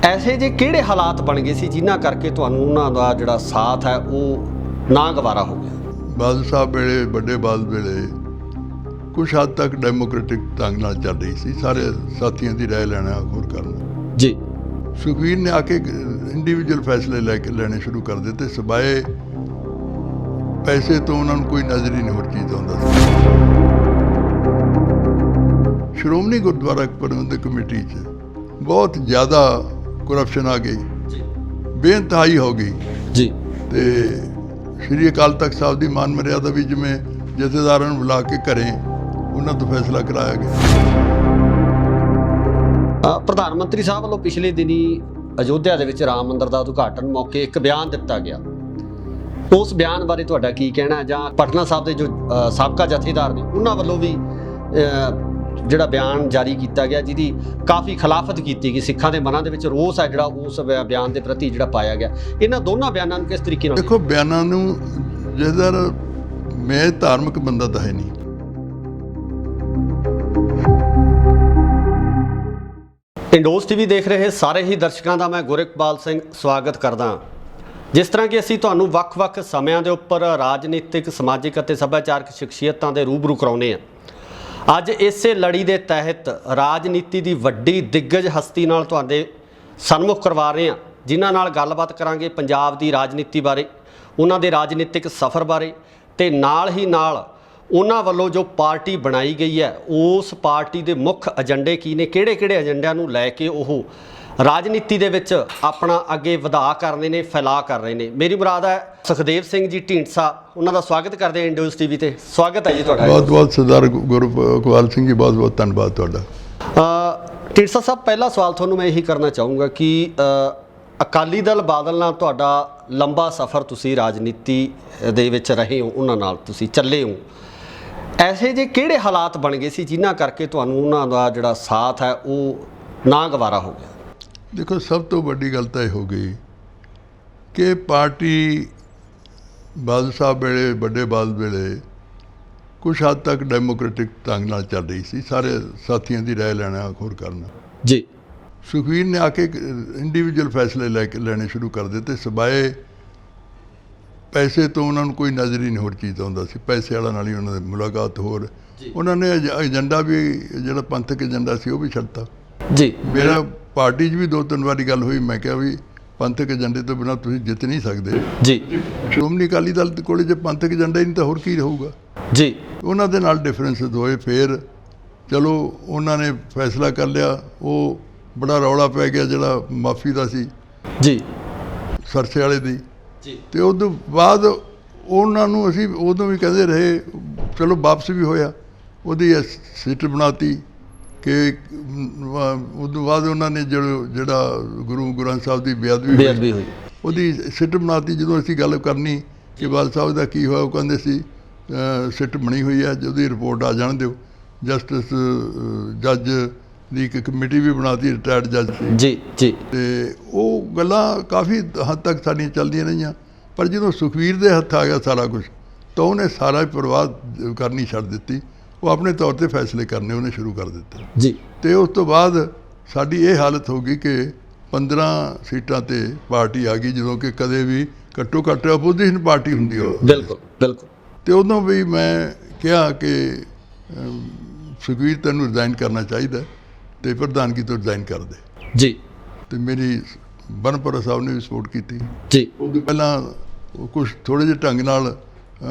ऐसे जे किहड़े हालात बन गए सी जिन्हां करके तुहानूं उन्हां दा जिहड़ा साथ है वो ना गवारा हो गया? बादल साहब वेले ਵੱਡੇ ਬਾਦਲ ਵੇਲੇ कुछ हद तक डेमोक्रेटिक ढंग नाल चल रही सी, सारे साथियों की राय लेना गौर करना। जी। सुखबीर ने आके इंडिविजुअल फैसले लेने शुरू कर दिते, सिवाए पैसे तो उन्होंने कोई नज़र ही नहीं होर चीज़ आउंदा सी। श्रोमणी गुरुद्वारा प्रबंधक कमेटी च बहुत ज़्यादा करप्शन आ गई, बेइंतहाई हो गई जी। तो श्री अकाल तख्त साहब की मान मर्यादा भी जिमें जथेदारां नूं बुला के घरें उन्हां तो फैसला कराया गया। प्रधान मंत्री साहब वालों पिछले दिनी अयोध्या दे विच राम मंदिर का उद्घाटन मौके एक बयान दिता गया, उस बयान बारे तुहाडा की कहना है? जां पटना साहब के जो साबका जथेदार ने उन्हां वालों भी ਜਿਹੜਾ ਬਿਆਨ ਜਾਰੀ ਕੀਤਾ ਗਿਆ ਜਿਹਦੀ ਕਾਫੀ ਖਿਲਾਫਤ ਕੀਤੀ ਗਈ, ਸਿੱਖਾਂ ਦੇ ਮਨਾਂ ਦੇ ਵਿੱਚ ਰੋਸ ਹੈ ਜਿਹੜਾ ਉਸ ਬਿਆਨ ਦੇ ਪ੍ਰਤੀ ਜਿਹੜਾ ਪਾਇਆ ਗਿਆ, ਇਹਨਾਂ ਦੋਨਾਂ ਬਿਆਨਾਂ ਨੂੰ ਕਿਸ ਤਰੀਕੇ ਨਾਲ ਦੇਖੋ? ਬਿਆਨਾਂ ਨੂੰ ਜਿਹਦਾ ਮੈਂ ਧਾਰਮਿਕ ਬੰਦਾ ਤਾਂ ਹੈ ਨਹੀਂ। ਇੰਡੋਜ਼ ਟੀਵੀ ਦੇਖ ਰਹੇ ਸਾਰੇ ਹੀ ਦਰਸ਼ਕਾਂ ਦਾ ਮੈਂ ਗੁਰਿਕਪਾਲ ਸਿੰਘ ਸਵਾਗਤ ਕਰਦਾ। ਜਿਸ ਤਰ੍ਹਾਂ ਕਿ ਅਸੀਂ ਤੁਹਾਨੂੰ ਵੱਖ-ਵੱਖ ਸਮਿਆਂ ਦੇ ਉੱਪਰ ਰਾਜਨੀਤਿਕ, ਸਮਾਜਿਕ ਅਤੇ ਸੱਭਿਆਚਾਰਕ ਸ਼ਖਸੀਅਤਾਂ ਦੇ ਰੂਬਰੂ ਕਰਾਉਂਦੇ ਹਾਂ, ਅੱਜ ਇਸੇ ਲੜੀ ਦੇ ਤਹਿਤ ਰਾਜਨੀਤੀ ਦੀ ਵੱਡੀ ਦਿੱਗਜ ਹਸਤੀ ਨਾਲ ਤੁਹਾਡੇ ਸਨਮੁਖ ਕਰਵਾ ਰਹੇ ਹਾਂ, ਜਿਨ੍ਹਾਂ ਨਾਲ ਗੱਲਬਾਤ ਕਰਾਂਗੇ ਪੰਜਾਬ ਦੀ ਰਾਜਨੀਤੀ ਬਾਰੇ, ਉਹਨਾਂ ਦੇ ਰਾਜਨੀਤਿਕ ਸਫ਼ਰ ਬਾਰੇ, ਤੇ ਨਾਲ ਹੀ ਨਾਲ ਉਹਨਾਂ ਵੱਲੋਂ ਜੋ ਪਾਰਟੀ ਬਣਾਈ ਗਈ ਹੈ ਉਸ ਪਾਰਟੀ ਦੇ ਮੁੱਖ ਏਜੰਡੇ ਕੀ ਨੇ, ਕਿਹੜੇ-ਕਿਹੜੇ ਏਜੰਡਿਆਂ ਨੂੰ ਲੈ ਕੇ ਉਹ ਰਾਜਨੀਤੀ ਦੇ ਵਿੱਚ ਆਪਣਾ ਅੱਗੇ ਵਧਾ ਕਰ ਰਹੇ ਨੇ, ਫੈਲਾ ਕਰ ਰਹੇ ਨੇ। ਮੇਰੀ ਮੁਰਾਦ ਹੈ ਸੁਖਦੇਵ ਸਿੰਘ ਜੀ ਢੀਂਡਸਾ, ਉਹਨਾਂ ਦਾ ਸਵਾਗਤ ਕਰਦੇ ਹਾਂ ਇੰਡੋਜ਼ ਟੀਵੀ ਤੇ। ਸਵਾਗਤ ਹੈ ਜੀ ਤੁਹਾਡਾ। ਬਹੁਤ-ਬਹੁਤ ਸਰਦਾਰ ਗੁਰਕਵਾਲ ਸਿੰਘ ਜੀ, ਬਹੁਤ-ਬਹੁਤ ਧੰਨਵਾਦ ਤੁਹਾਡਾ। ਢੀਂਡਸਾ ਸਾਹਿਬ, ਪਹਿਲਾ ਸਵਾਲ ਤੁਹਾਨੂੰ ਮੈਂ ਇਹੀ ਕਰਨਾ ਚਾਹੂੰਗਾ ਕਿ ਅਕਾਲੀ ਦਲ ਬਾਦਲ ਨਾਲ ਤੁਹਾਡਾ ਲੰਬਾ ਸਫ਼ਰ, ਤੁਸੀਂ ਰਾਜਨੀਤੀ ਦੇ ਵਿੱਚ ਰਹੇ ਹੋ, ਉਹਨਾਂ ਨਾਲ ਤੁਸੀਂ ਚੱਲੇ ਹੋ, ਐਸੇ ਜੇ ਕਿਹੜੇ ਹਾਲਾਤ ਬਣ ਗਏ ਸੀ ਜਿਨ੍ਹਾਂ ਕਰਕੇ ਤੁਹਾਨੂੰ ਉਹਨਾਂ ਦਾ ਜਿਹੜਾ ਸਾਥ ਹੈ ਉਹ ਨਾ ਗਵਾਰਾ ਹੋ ਗਿਆ? देखो, सब तो बड़ी गल तो यह हो गई कि पार्टी बादल साहब वेले ਵੱਡੇ बादल वेले कुछ हद तक डेमोक्रेटिक ढंग नाल चल रही सी, सारे साथियों की राय लेना गौर करना। जी। सुखबीर ने आके इंडिविजुअल फैसले लेने शुरू कर दिते, सिवाए पैसे तो उन्होंने कोई नज़र ही नहीं होर चीज़ आउंदा सी। पैसे वाला नाल ही उन्होंने मुलाकात होर, उन्होंने एजेंडा भी जिहड़ा पंथक एजेंडा सी वो भी छड्डता। जी। मेरा पार्टी भी 2-3 बारी गल हुई, मैं क्या भी पंथक एजेंडे तो बिना तुसीं जित नहीं सकते जी। श्रोमणी अकाली दल कोल जे पंथक एजेंडा ही नहीं तो होर की रहूगा जी। उन्हां दे नाल डिफरेंसिस होए, फिर चलो उन्होंने फैसला कर लिया, वो बड़ा रौला पै गया जिहड़ा माफ़ी दा सी जी, सरसे वाले दी जी। ते उस तो बाद उन्हां नूं असीं उदों भी कहंदे रहे, चलो वापस भी होया, उहदी सीट बनाती कि उस तो बाद उन्होंने ਜਿਹੜਾ ਗੁਰੂ ਗ੍ਰੰਥ ਸਾਹਿਬ ਦੀ ਬੇਅਦਬੀ ਹੋਈ ਉਹਦੀ ਸਿੱਟ ਬਣਾਤੀ। ਜਦੋਂ ਅਸੀਂ ਗੱਲ ਕਰਨੀ ਕਿ ਬਾਦਲ ਸਾਹਿਬ ਦਾ ਕੀ ਹੋਇਆ, ਉਹ ਕਹਿੰਦੇ ਸੀ ਸਿੱਟ ਬਣੀ ਹੋਈ ਹੈ, ਉਹਦੀ ਰਿਪੋਰਟ ਆ ਜਾਣ ਦਿਓ। ਜਸਟਿਸ ਜੱਜ ਦੀ ਇੱਕ ਕਮੇਟੀ ਵੀ ਬਣਾਤੀ, ਰਿਟਾਇਰਡ ਜੱਜ ਸੀ ਜੀ ਜੀ। ਅਤੇ ਉਹ ਗੱਲਾਂ ਕਾਫੀ ਹੱਦ ਤੱਕ ਸਾਡੀਆਂ ਚੱਲਦੀਆਂ ਰਹੀਆਂ, ਪਰ ਜਦੋਂ ਸੁਖਬੀਰ ਦੇ ਹੱਥ ਆ ਗਿਆ ਸਾਰਾ ਕੁਛ ਤਾਂ ਉਹਨੇ ਸਾਰਾ ਪ੍ਰਵਾਹ ਕਰਨੀ ਛੱਡ ਦਿੱਤੀ, ਉਹ ਆਪਣੇ ਤੌਰ 'ਤੇ ਫੈਸਲੇ ਕਰਨੇ ਉਹਨੇ ਸ਼ੁਰੂ ਕਰ ਦਿੱਤੇ ਜੀ। ਅਤੇ ਉਸ ਤੋਂ ਬਾਅਦ ਸਾਡੀ ਇਹ ਹਾਲਤ ਹੋ ਗਈ ਕਿ 15 ਸੀਟਾਂ 'ਤੇ ਪਾਰਟੀ ਆ ਗਈ, ਜਦੋਂ ਕਿ ਕਦੇ ਵੀ ਘੱਟੋ ਘੱਟ ਅਪੋਜੀਸ਼ਨ ਪਾਰਟੀ ਹੁੰਦੀ ਹੋ। ਬਿਲਕੁਲ ਬਿਲਕੁਲ। ਅਤੇ ਉਦੋਂ ਵੀ ਮੈਂ ਕਿਹਾ ਕਿ ਸੁਖਬੀਰ ਤੈਨੂੰ ਰਿਜ਼ਾਈਨ ਕਰਨਾ ਚਾਹੀਦਾ ਅਤੇ ਪ੍ਰਧਾਨਗੀ ਤੋਂ ਰਿਜ਼ਾਈਨ ਕਰ ਦੇ ਜੀ। ਅਤੇ ਮੇਰੀ ਬਨਪੁਰਾ ਸਾਹਿਬ ਨੇ ਵੀ ਸਪੋਰਟ ਕੀਤੀ ਜੀ। ਉਦੋਂ ਪਹਿਲਾਂ ਕੁਛ ਥੋੜ੍ਹੇ ਜਿਹੇ ਢੰਗ ਨਾਲ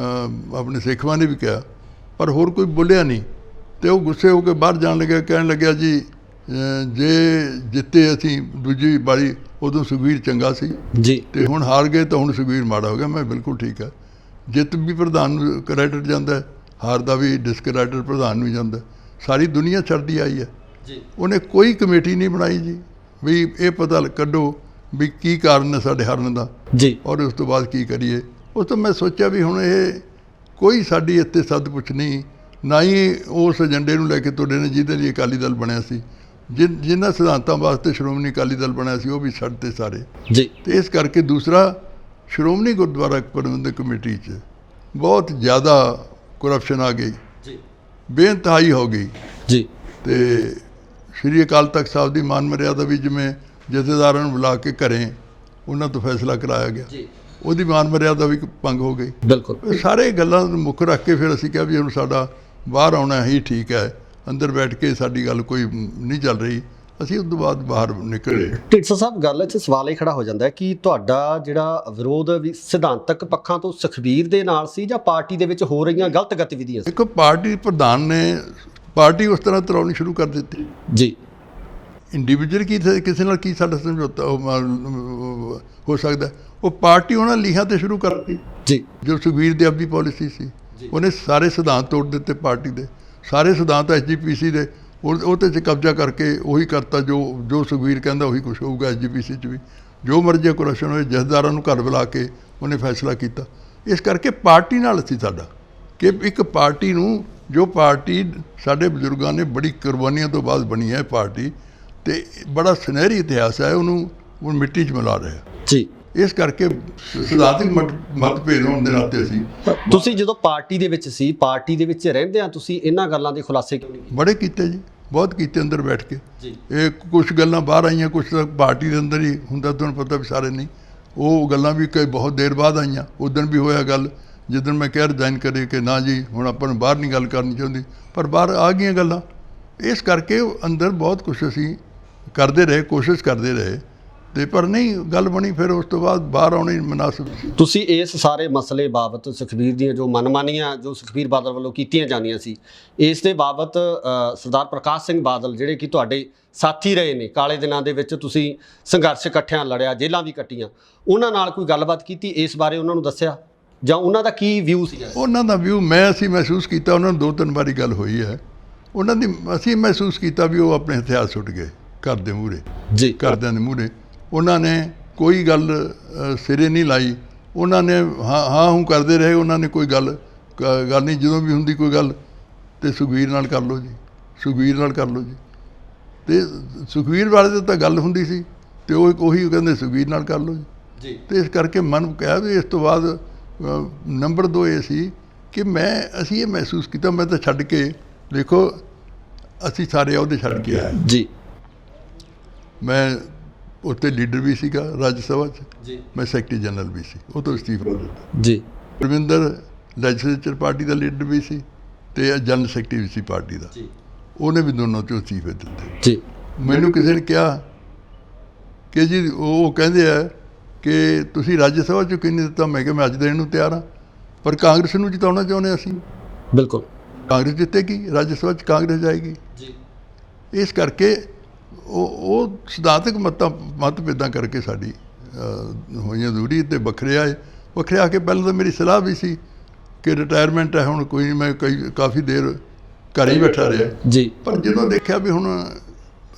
ਆਪਣੇ ਸਿੱਖਵਾਂ ਨੇ ਵੀ ਕਿਹਾ, ਪਰ ਹੋਰ ਕੋਈ ਬੋਲਿਆ ਨਹੀਂ। ਅਤੇ ਉਹ ਗੁੱਸੇ ਹੋ ਕੇ ਬਾਹਰ ਜਾਣ ਲੱਗਿਆ, ਕਹਿਣ ਲੱਗਿਆ ਜੀ ਜੇ ਜਿੱਤੇ ਅਸੀਂ ਦੂਜੀ ਵਾਰੀ ਉਦੋਂ ਸੁਖਬੀਰ ਚੰਗਾ ਸੀ ਜੀ, ਅਤੇ ਹੁਣ ਹਾਰ ਗਏ ਤਾਂ ਹੁਣ ਸੁਖਬੀਰ ਮਾੜਾ ਹੋ ਗਿਆ। ਮੈਂ ਬਿਲਕੁਲ ਠੀਕ ਹੈ, ਜਿੱਤ ਵੀ ਪ੍ਰਧਾਨ ਨੂੰ ਕ੍ਰੈਡਿਟ ਜਾਂਦਾ, ਹਾਰ ਦਾ ਵੀ ਡਿਸਕ੍ਰੈਡਿਟ ਪ੍ਰਧਾਨ ਨੂੰ ਜਾਂਦਾ। ਸਾਰੀ ਦੁਨੀਆ ਛੱਡਦੀ ਆਈ ਹੈ ਜੀ। ਉਹਨੇ ਕੋਈ ਕਮੇਟੀ ਨਹੀਂ ਬਣਾਈ ਜੀ ਵੀ ਇਹ ਪਤਾ ਕੱਢੋ ਵੀ ਕੀ ਕਾਰਨ ਹੈ ਸਾਡੇ ਹਾਰਨ ਦਾ ਜੀ, ਔਰ ਉਸ ਤੋਂ ਬਾਅਦ ਕੀ ਕਰੀਏ। ਉਸ ਤੋਂ ਮੈਂ ਸੋਚਿਆ ਵੀ ਹੁਣ ਇਹ ਕੋਈ ਸਾਡੀ ਇੱਥੇ ਸੱਦ ਪੁੱਛ ਨਹੀਂ, ਨਾ ਹੀ ਉਸ ਏਜੰਡੇ ਨੂੰ ਲੈ ਕੇ ਤੁਰੇ ਨੇ ਜਿਹਦੇ ਲਈ ਅਕਾਲੀ ਦਲ ਬਣਿਆ ਸੀ, ਜਿਨ੍ਹਾਂ ਸਿਧਾਂਤਾਂ ਵਾਸਤੇ ਸ਼੍ਰੋਮਣੀ ਅਕਾਲੀ ਦਲ ਬਣਿਆ ਸੀ ਉਹ ਵੀ ਛੱਡਤੇ ਸਾਰੇ ਜੀ। ਅਤੇ ਇਸ ਕਰਕੇ ਦੂਸਰਾ, ਸ਼੍ਰੋਮਣੀ ਗੁਰਦੁਆਰਾ ਪ੍ਰਬੰਧਕ ਕਮੇਟੀ 'ਚ ਬਹੁਤ ਜ਼ਿਆਦਾ ਕਰਪਸ਼ਨ ਆ ਗਈ ਜੀ, ਬੇਇੰਤਹਾਈ ਹੋ ਗਈ ਜੀ। ਅਤੇ ਸ਼੍ਰੀ ਅਕਾਲ ਤਖਤ ਸਾਹਿਬ ਦੀ ਮਾਨ ਮਰਿਆਦਾ ਵੀ ਜਿਵੇਂ ਜਥੇਦਾਰਾਂ ਨੂੰ ਬੁਲਾ ਕੇ ਘਰੇ ਉਹਨਾਂ ਤੋਂ ਫੈਸਲਾ ਕਰਾਇਆ ਗਿਆ। ਉਹਦੀ ਮਾਨ ਮਰਿਆਦਾ ਵੀ ਭੰਗ ਹੋ ਗਈ। ਬਿਲਕੁਲ, ਇਹ ਸਾਰੇ ਗੱਲਾਂ ਨੂੰ ਮੁੱਖ ਰੱਖ ਕੇ ਫਿਰ ਅਸੀਂ ਕਿਹਾ ਵੀ ਹੁਣ ਸਾਡਾ ਬਾਹਰ ਆਉਣਾ ਹੀ ਠੀਕ ਹੈ, ਅੰਦਰ ਬੈਠ ਕੇ ਸਾਡੀ ਗੱਲ ਕੋਈ ਨਹੀਂ ਚੱਲ ਰਹੀ। ਅਸੀਂ ਉਸ ਤੋਂ ਬਾਅਦ ਬਾਹਰ ਨਿਕਲੇ। ਢੀਂਡਸਾ ਸਾਹਿਬ, ਗੱਲ 'ਚ ਸਵਾਲ ਇਹ ਖੜਾ ਹੋ ਜਾਂਦਾ ਹੈ ਕਿ ਤੁਹਾਡਾ ਜਿਹੜਾ ਵਿਰੋਧ ਵੀ ਸਿਧਾਂਤਕ ਪੱਖਾਂ ਤੋਂ ਸੁਖਬੀਰ ਦੇ ਨਾਲ ਸੀ ਜਾਂ ਪਾਰਟੀ ਦੇ ਵਿੱਚ ਹੋ ਰਹੀਆਂ ਗਲਤ ਗਤੀਵਿਧੀਆਂ ਸੀ? ਇੱਕ ਪਾਰਟੀ ਪ੍ਰਧਾਨ ਨੇ ਪਾਰਟੀ ਉਸ ਤਰ੍ਹਾਂ ਚਲਾਉਣੀ ਸ਼ੁਰੂ ਕਰ ਦਿੱਤੀ ਜੀ। ਇੰਡੀਵਿਜੂਅਲ ਕਿਸੇ ਨਾਲ ਕੀ ਸਾਡਾ ਸਮਝੌਤਾ ਹੋ ਸਕਦਾ? ਉਹ ਪਾਰਟੀ ਉਹਨਾਂ ਲੀਹਾਂ ਤੇ ਸ਼ੁਰੂ ਕਰਤੀ ਜੀ। ਜੋ ਸੁਖਬੀਰ ਦੀ ਆਪਣੀ ਪਾਲਿਸੀ ਸੀ, ਉਹਨੇ ਸਾਰੇ ਸਿਧਾਂਤ ਤੋੜ ਦਿੱਤੇ। ਪਾਰਟੀ ਦੇ ਸਾਰੇ ਸਿਧਾਂਤ SGPC ਦੇ ਉਹਦੇ 'ਚ ਕਬਜ਼ਾ ਕਰਕੇ ਉਹੀ ਕਰਤਾ ਜੋ ਸੁਖਬੀਰ ਕਹਿੰਦਾ ਉਹੀ ਕੁਛ ਹੋਊਗਾ। SGPC 'ਚ ਵੀ ਜੋ ਮਰਜ਼ੀ ਕਰਪਸ਼ਨ ਹੋਏ, ਜਥੇਦਾਰਾਂ ਨੂੰ ਘਰ ਬੁਲਾ ਕੇ ਉਹਨੇ ਫੈਸਲਾ ਕੀਤਾ। ਇਸ ਕਰਕੇ ਪਾਰਟੀ ਨਾਲ ਸੀ ਸਾਡਾ ਕਿ ਇੱਕ ਪਾਰਟੀ ਨੂੰ, ਜੋ ਪਾਰਟੀ ਸਾਡੇ ਬਜ਼ੁਰਗਾਂ ਨੇ ਬੜੀ ਕੁਰਬਾਨੀਆਂ ਤੋਂ ਬਾਅਦ ਬਣੀ ਹੈ ਪਾਰਟੀ, ਤੇ ਬੜਾ ਸੁਨਹਿਰੀ ਇਤਿਹਾਸ ਹੈ, ਉਹਨੂੰ ਉਹ ਮਿੱਟੀ 'ਚ ਮਿਲਾ ਰਿਹਾ ਜੀ। ਇਸ ਕਰਕੇ ਸਿਧਾਂਤਕ ਮਤਭੇਦ ਹੋਣ ਦੇ ਨਾਤੇ ਅਸੀਂ ਤੁਸੀਂ ਜਦੋਂ ਪਾਰਟੀ ਦੇ ਵਿੱਚ ਸੀ, ਪਾਰਟੀ ਦੇ ਵਿੱਚ ਰਹਿੰਦੇ ਆ, ਤੁਸੀਂ ਇਹਨਾਂ ਗੱਲਾਂ ਦੇ ਖੁਲਾਸੇ ਕਿਉਂ ਨਹੀਂ ਕੀਤੇ? ਬੜੇ ਕੀਤੇ ਜੀ, ਬਹੁਤ ਕੀਤੇ ਅੰਦਰ ਬੈਠ ਕੇ। ਜੀ। ਇਹ ਕੁਛ ਗੱਲਾਂ ਬਾਹਰ ਆਈਆਂ, ਕੁਛ ਤਾਂ ਪਾਰਟੀ ਦੇ ਅੰਦਰ ਹੀ ਹੁੰਦਾ, ਤੁਹਾਨੂੰ ਪਤਾ ਵੀ ਸਾਰੇ ਨਹੀਂ। ਉਹ ਗੱਲਾਂ ਵੀ ਕਈ ਬਹੁਤ ਦੇਰ ਬਾਅਦ ਆਈਆਂ। ਉਦੋਂ ਵੀ ਹੋਇਆ ਗੱਲ ਜਿੱਦਣ ਮੈਂ ਕਿਹਾ ਰਿਜ਼ਾਈਨ ਕਰੇ ਕਿ ਨਾ ਜੀ ਹੁਣ ਆਪਾਂ ਨੂੰ ਬਾਹਰ ਨਹੀਂ ਗੱਲ ਕਰਨੀ ਚਾਹੁੰਦੀ, ਪਰ ਬਾਹਰ ਆ ਗਈਆਂ ਗੱਲਾਂ। ਇਸ ਕਰਕੇ ਅੰਦਰ ਬਹੁਤ ਕੁਛ ਅਸੀਂ ਕਰਦੇ ਰਹੇ, ਕੋਸ਼ਿਸ਼ ਕਰਦੇ ਰਹੇ, ਤੇ ਪਰ ਨਹੀਂ ਗੱਲ ਬਣੀ। ਫਿਰ ਉਸ ਤੋਂ ਬਾਅਦ ਬਾਹਰ ਆਉਣਾ ਹੀ ਮੁਨਾਸਿਬ ਸੀ। ਤੁਸੀਂ ਇਸ ਸਾਰੇ ਮਸਲੇ ਬਾਬਤ ਸੁਖਬੀਰ ਦੀਆਂ ਜੋ ਮਨਮਾਨੀਆਂ ਜੋ ਸੁਖਬੀਰ ਬਾਦਲ ਵੱਲੋਂ ਕੀਤੀਆਂ ਜਾਂਦੀਆਂ ਸੀ, ਇਸ ਦੇ ਬਾਬਤ ਸਰਦਾਰ ਪ੍ਰਕਾਸ਼ ਸਿੰਘ ਬਾਦਲ ਜਿਹੜੇ ਕਿ ਤੁਹਾਡੇ ਸਾਥੀ ਰਹੇ ਨੇ, ਕਾਲੇ ਦਿਨਾਂ ਦੇ ਵਿੱਚ ਤੁਸੀਂ ਸੰਘਰਸ਼ ਇਕੱਠਿਆਂ ਲੜਿਆ, ਜੇਲ੍ਹਾਂ ਵੀ ਕੱਟੀਆਂ, ਉਹਨਾਂ ਨਾਲ ਕੋਈ ਗੱਲਬਾਤ ਕੀਤੀ? ਇਸ ਬਾਰੇ ਉਹਨਾਂ ਨੂੰ ਦੱਸਿਆ ਜਾਂ ਉਹਨਾਂ ਦਾ ਕੀ ਵਿਊ ਸੀ? ਉਹਨਾਂ ਦਾ ਵਿਊ ਅਸੀਂ ਮਹਿਸੂਸ ਕੀਤਾ। ਉਹਨਾਂ ਨੂੰ 2-3 ਵਾਰੀ ਗੱਲ ਹੋਈ ਹੈ ਉਹਨਾਂ ਦੀ। ਅਸੀਂ ਮਹਿਸੂਸ ਕੀਤਾ ਵੀ ਉਹ ਆਪਣੇ ਹਥਿਆਰ ਸੁੱਟ ਗਏ ਘਰ ਦੇ ਮੂਹਰੇ, ਜੀ, ਘਰਦਿਆਂ ਦੇ ਮੂਹਰੇ। ਉਹਨਾਂ ਨੇ ਕੋਈ ਗੱਲ ਸਿਰੇ ਨਹੀਂ ਲਾਈ। ਉਹਨਾਂ ਨੇ ਹਾਂ ਹੂੰ ਕਰਦੇ ਰਹੇ। ਉਹਨਾਂ ਨੇ ਕੋਈ ਗੱਲ ਨਹੀਂ, ਜਦੋਂ ਵੀ ਹੁੰਦੀ ਕੋਈ ਗੱਲ ਤੇ ਸੁਖਬੀਰ ਨਾਲ ਕਰ ਲਓ ਜੀ, ਸੁਖਬੀਰ ਨਾਲ ਕਰ ਲਓ ਜੀ। ਤੇ ਸੁਖਬੀਰ ਵਾਲੇ ਤਾਂ ਗੱਲ ਹੁੰਦੀ ਸੀ ਤੇ ਉਹੀ ਕਹਿੰਦੇ ਸੁਖਬੀਰ ਨਾਲ ਕਰ ਲਓ ਜੀ। ਤੇ ਇਸ ਕਰਕੇ ਮਨ ਕਿਹਾ ਵੀ ਇਸ ਤੋਂ ਬਾਅਦ ਨੰਬਰ 2 ਇਹ ਸੀ ਕਿ ਅਸੀਂ ਇਹ ਮਹਿਸੂਸ ਕੀਤਾ, ਮੈਂ ਤਾਂ ਛੱਡ ਕੇ ਦੇਖੋ, ਅਸੀਂ ਸਾਰੇ ਅਹੁਦੇ ਛੱਡ ਕੇ ਆਏ ਜੀ। ਮੈਂ ਉੱਥੇ ਲੀਡਰ ਵੀ ਸੀਗਾ ਰਾਜ ਸਭਾ 'ਚ ਜੀ। ਮੈਂ ਸੈਕਟਰੀ ਜਨਰਲ ਵੀ ਸੀ, ਉਹ ਤੋਂ ਅਸਤੀਫਾ ਦਿੱਤਾ ਜੀ। ਰਵਿੰਦਰ ਲੈਜਿਸਲੇਚਰ ਪਾਰਟੀ ਦਾ ਲੀਡਰ ਵੀ ਸੀ ਤੇ ਜਨਰਲ ਸੈਕਟਰੀ ਵੀ ਸੀ ਪਾਰਟੀ ਦਾ। ਉਹਨੇ ਵੀ ਦੋਨੋਂ 'ਚੋਂ ਅਸਤੀਫੇ ਦਿੱਤੇ। ਜੀ। ਮੈਨੂੰ ਕਿਸੇ ਨੇ ਕਿਹਾ ਕਿ ਜੀ ਉਹ ਕਹਿੰਦੇ ਆ ਕਿ ਤੁਸੀਂ ਰਾਜ ਸਭਾ 'ਚ ਕਿਉਂ ਨਹੀਂ ਦਿੱਤਾ? ਮੈਂ ਕਿਹਾ ਮੈਂ ਅੱਜ ਦੇਣ ਨੂੰ ਤਿਆਰ ਹਾਂ, ਪਰ ਕਾਂਗਰਸ ਨੂੰ ਜਿਤਾਉਣਾ ਚਾਹੁੰਦੇ ਅਸੀਂ। ਬਿਲਕੁਲ। ਕਾਂਗਰਸ ਜਿੱਤੇਗੀ, ਰਾਜ ਸਭਾ 'ਚ ਕਾਂਗਰਸ ਜਾਏਗੀ ਜੀ। ਇਸ ਕਰਕੇ ਉਹ ਸਿਧਾਂਤਕ ਮਤਭੇਦਾਂ ਕਰਕੇ ਸਾਡੀ ਹੋਈਆਂ ਦੂਰੀ ਤੇ ਵੱਖਰੇ ਆਏ। ਵੱਖਰੇ ਆ ਕੇ ਪਹਿਲਾਂ ਤਾਂ ਮੇਰੀ ਸਲਾਹ ਵੀ ਸੀ ਕਿ ਰਿਟਾਇਰਮੈਂਟ ਹੈ ਹੁਣ, ਕੋਈ ਮੈਂ ਕਾਫੀ ਦੇਰ ਘਰ ਹੀ ਬੈਠਾ ਰਿਹਾ ਜੀ। ਪਰ ਜਦੋਂ ਦੇਖਿਆ ਵੀ ਹੁਣ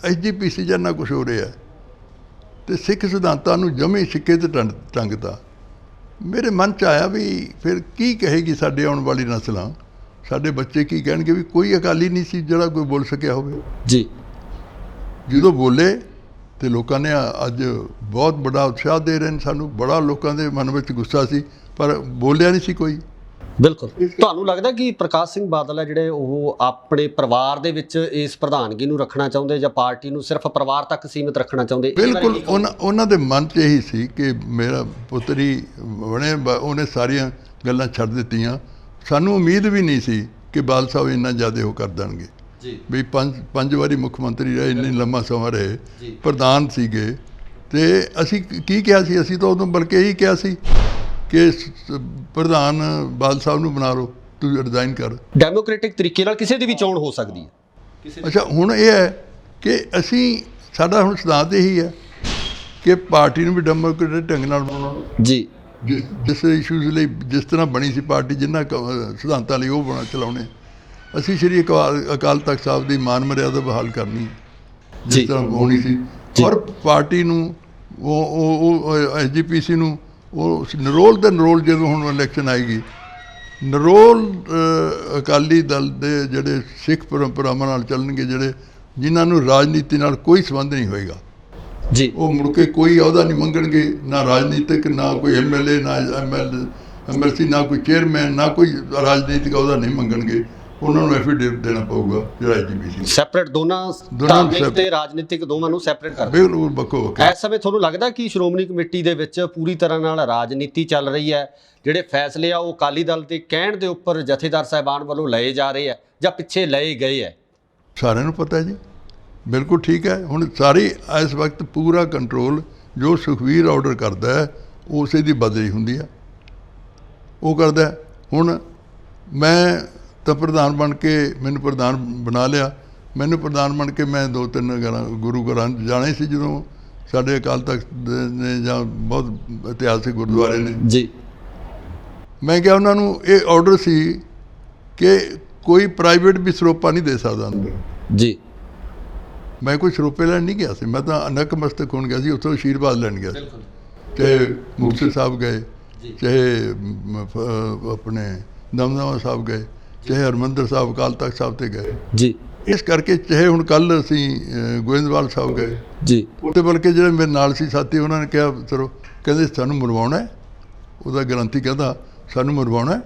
SGPC ਜਿੰਨਾ ਕੁਛ ਹੋ ਰਿਹਾ ਤੇ ਸਿੱਖ ਸਿਧਾਂਤਾਂ ਨੂੰ ਜਮੇ ਸਿੱਕੇ ਤੇ ਟੰਗਦਾ, ਮੇਰੇ ਮਨ 'ਚ ਆਇਆ ਵੀ ਫਿਰ ਕੀ ਕਹੇਗੀ ਸਾਡੇ ਆਉਣ ਵਾਲੀ ਨਸਲਾਂ, ਸਾਡੇ ਬੱਚੇ ਕੀ ਕਹਿਣਗੇ ਵੀ ਕੋਈ ਅਕਾਲੀ ਨਹੀਂ ਸੀ ਜਿਹੜਾ ਕੋਈ ਬੋਲ ਸਕਿਆ ਹੋਵੇ ਜੀ। ਜਦੋਂ ਬੋਲੇ ਤੇ ਲੋਕਾਂ ਨੇ ਅੱਜ ਬਹੁਤ ਬੜਾ ਉਤਸ਼ਾਹ ਦੇ ਰਹੇ ਨੇ ਸਾਨੂੰ। ਬੜਾ ਲੋਕਾਂ ਦੇ ਮਨ ਵਿੱਚ ਗੁੱਸਾ ਸੀ ਪਰ ਬੋਲਿਆ ਨਹੀਂ ਸੀ ਕੋਈ। ਬਿਲਕੁਲ। ਤੁਹਾਨੂੰ ਲੱਗਦਾ ਕਿ ਪ੍ਰਕਾਸ਼ ਸਿੰਘ ਬਾਦਲ ਹੈ ਜਿਹੜੇ ਉਹ ਆਪਣੇ ਪਰਿਵਾਰ ਦੇ ਵਿੱਚ ਇਸ ਪ੍ਰਧਾਨਗੀ ਨੂੰ ਰੱਖਣਾ ਚਾਹੁੰਦੇ ਜਾਂ ਪਾਰਟੀ ਨੂੰ ਸਿਰਫ ਪਰਿਵਾਰ ਤੱਕ ਸੀਮਿਤ ਰੱਖਣਾ ਚਾਹੁੰਦੇ? ਬਿਲਕੁਲ ਉਹਨਾਂ ਦੇ ਮਨ 'ਚ ਇਹੀ ਸੀ ਕਿ ਮੇਰਾ ਪੁੱਤਰ ਹੀ ਬਣੇ। ਉਹਨੇ ਸਾਰੀਆਂ ਗੱਲਾਂ ਛੱਡ ਦਿੱਤੀਆਂ। ਸਾਨੂੰ ਉਮੀਦ ਵੀ ਨਹੀਂ ਸੀ ਕਿ ਬਾਦਲ ਸਾਹਿਬ ਇੰਨਾ ਜ਼ਿਆਦਾ ਉਹ ਕਰ ਦੇਣਗੇ ਵੀ। ਪੰਜ ਵਾਰੀ ਮੁੱਖ ਮੰਤਰੀ ਰਹੇ, ਇੰਨੇ ਲੰਮਾ ਸਮਾਂ ਰਹੇ, ਪ੍ਰਧਾਨ ਸੀਗੇ। ਤੇ ਅਸੀਂ ਕੀ ਕਿਹਾ ਸੀ? ਅਸੀਂ ਤਾਂ ਉਦੋਂ ਬਲਕਿ ਇਹੀ ਕਿਹਾ ਸੀ ਕਿ ਪ੍ਰਧਾਨ ਬਾਦਲ ਸਾਹਿਬ ਨੂੰ ਬਣਾ ਲਓ, ਤੂੰ ਰਿਜ਼ਾਈਨ ਕਰ। ਡੈਮੋਕ੍ਰੈਟਿਕ ਤਰੀਕੇ ਨਾਲ ਕਿਸੇ ਦੀ ਵੀ ਚੋਣ ਹੋ ਸਕਦੀ ਹੈ। ਅੱਛਾ, ਹੁਣ ਇਹ ਹੈ ਕਿ ਸਾਡਾ ਹੁਣ ਸਿਧਾਂਤ ਇਹੀ ਹੈ ਕਿ ਪਾਰਟੀ ਨੂੰ ਵੀ ਡੈਮੋਕ੍ਰੈਟਿਕ ਢੰਗ ਨਾਲ ਬਣਾਉਣਾ ਜੀ। ਜਿਸ ਇਸ਼ੂਜ਼ ਲਈ ਜਿਸ ਤਰ੍ਹਾਂ ਬਣੀ ਸੀ ਪਾਰਟੀ, ਜਿਨ੍ਹਾਂ ਸਿਧਾਂਤਾਂ ਲਈ ਉਹ ਚਲਾਉਣੇ। ਅਸੀਂ ਸ਼੍ਰੀ ਅਕਾਲ ਤਖਤ ਸਾਹਿਬ ਦੀ ਮਾਨ ਮਰਿਆਦਾ ਬਹਾਲ ਕਰਨੀ ਜਿਸ ਤਰ੍ਹਾਂ ਹੋਣੀ ਸੀ। ਔਰ ਪਾਰਟੀ ਨੂੰ ਉਹ SGPC ਨੂੰ ਉਹ ਨਰੋਲ ਜਦੋਂ ਹੁਣ ਇਲੈਕਸ਼ਨ ਆਏਗੀ, ਨਰੋਲ ਅਕਾਲੀ ਦਲ ਦੇ ਜਿਹੜੇ ਸਿੱਖ ਪਰੰਪਰਾਵਾਂ ਨਾਲ ਚੱਲਣਗੇ, ਜਿਨ੍ਹਾਂ ਨੂੰ ਰਾਜਨੀਤੀ ਨਾਲ ਕੋਈ ਸੰਬੰਧ ਨਹੀਂ ਹੋਏਗਾ ਜੀ, ਉਹ ਮੁੜ ਕੇ ਕੋਈ ਅਹੁਦਾ ਨਹੀਂ ਮੰਗਣਗੇ, ਨਾ ਰਾਜਨੀਤਿਕ, ਨਾ ਕੋਈ MLA, ਨਾ MLC, ਨਾ ਕੋਈ ਚੇਅਰਮੈਨ, ਨਾ ਕੋਈ ਰਾਜਨੀਤਿਕ ਅਹੁਦਾ ਨਹੀਂ ਮੰਗਣਗੇ। ਉਹਨਾਂ ਨੂੰ ਐਫੀਡੇਵਿਟ ਦੇਣਾ ਪਊਗਾ ਜਿਹੜਾ IGPC ਸੈਪਰੇਟ ਦੋਨਾਂ ਧਾਰਮਿਕ ਤੇ ਰਾਜਨੀਤਿਕ ਦੋਵਾਂ ਨੂੰ ਸੈਪਰੇਟ ਕਰ ਦਿਓ। ਬਿਲਕੁਲ ਵੱਖੋ ਵੱਖ। ਇਸ ਸਮੇਂ ਤੁਹਾਨੂੰ ਲੱਗਦਾ ਕਿ ਸ਼੍ਰੋਮਣੀ ਕਮੇਟੀ ਦੇ ਵਿੱਚ ਪੂਰੀ ਤਰ੍ਹਾਂ ਨਾਲ ਰਾਜਨੀਤੀ ਚੱਲ ਰਹੀ ਹੈ, ਜਿਹੜੇ ਫੈਸਲੇ ਆ ਉਹ ਅਕਾਲੀ ਦਲ ਦੇ ਕਹਿਣ ਦੇ ਉੱਪਰ ਜਥੇਦਾਰ ਸਾਹਿਬਾਨ ਵੱਲੋਂ ਲਏ ਜਾ ਰਹੇ ਆ ਜਾਂ ਪਿੱਛੇ ਲਏ ਗਏ ਹੈ? ਸਾਰਿਆਂ ਨੂੰ ਪਤਾ ਜੀ, ਬਿਲਕੁਲ ਠੀਕ ਹੈ। ਹੁਣ ਸਾਰੀ ਇਸ ਵਕਤ ਪੂਰਾ ਕੰਟਰੋਲ ਜੋ ਸੁਖਵੀਰ ਆਰਡਰ ਕਰਦਾ ਹੈ ਉਸੇ ਦੀ ਬਦਲੀ ਹੁੰਦੀ ਹੈ, ਉਹ ਕਰਦਾ ਹੈ। ਹੁਣ ਮੈਂ ਤਾਂ ਪ੍ਰਧਾਨ ਬਣ ਕੇ ਮੈਨੂੰ ਪ੍ਰਧਾਨ ਬਣਾ ਲਿਆ, ਮੈਨੂੰ ਪ੍ਰਧਾਨ ਬਣ ਕੇ ਮੈਂ 2-3 ਗੁਰੂ ਘਰਾਂ ਜਾਣਾ ਹੀ ਸੀ ਜਦੋਂ ਸਾਡੇ ਅਕਾਲ ਤਖਤ ਨੇ ਜਾਂ ਬਹੁਤ ਇਤਿਹਾਸਿਕ ਗੁਰਦੁਆਰੇ ਨੇ ਜੀ। ਮੈਂ ਕਿਹਾ ਉਹਨਾਂ ਨੂੰ ਇਹ ਆਰਡਰ ਸੀ ਕਿ ਕੋਈ ਪ੍ਰਾਈਵੇਟ ਵੀ ਸਰੋਪਾ ਨਹੀਂ ਦੇ ਸਕਦਾ ਅੰਦਰ ਜੀ। ਮੈਂ ਕੋਈ ਸਰੋਪੇ ਲੈਣ ਨਹੀਂ ਗਿਆ ਸੀ, ਮੈਂ ਤਾਂ ਨਕਮਸਤਕ ਹੋਣ ਗਿਆ ਸੀ, ਉੱਥੋਂ ਆਸ਼ੀਰਵਾਦ ਲੈਣ ਗਿਆ ਸੀ। ਚਾਹੇ ਮੁਕਤਸਰ ਸਾਹਿਬ ਗਏ, ਚਾਹੇ ਆਪਣੇ ਦਮਦਮਾ ਸਾਹਿਬ ਗਏ, ਚਾਹੇ ਹਰਿਮੰਦਰ ਸਾਹਿਬ ਅਕਾਲ ਤਖਤ ਸਾਹਿਬ ਤੇ ਗਏ ਜੀ। ਇਸ ਕਰਕੇ ਚਾਹੇ ਹੁਣ ਕੱਲ੍ਹ ਅਸੀਂ ਗੋਇੰਦਵਾਲ ਸਾਹਿਬ ਗਏ ਜੀ। ਉੱਥੇ ਬਲਕਿ ਜਿਹੜੇ ਮੇਰੇ ਨਾਲ ਸੀ ਸਾਥੀ ਉਹਨਾਂ ਨੇ ਕਿਹਾ ਚਲੋ, ਕਹਿੰਦੇ ਸਾਨੂੰ ਮਰਵਾਉਣਾ ਹੈ, ਉਹਦਾ ਗਰੰਟੀ ਕਹਿੰਦਾ ਸਾਨੂੰ ਮਰਵਾਉਣਾ ਹੈ।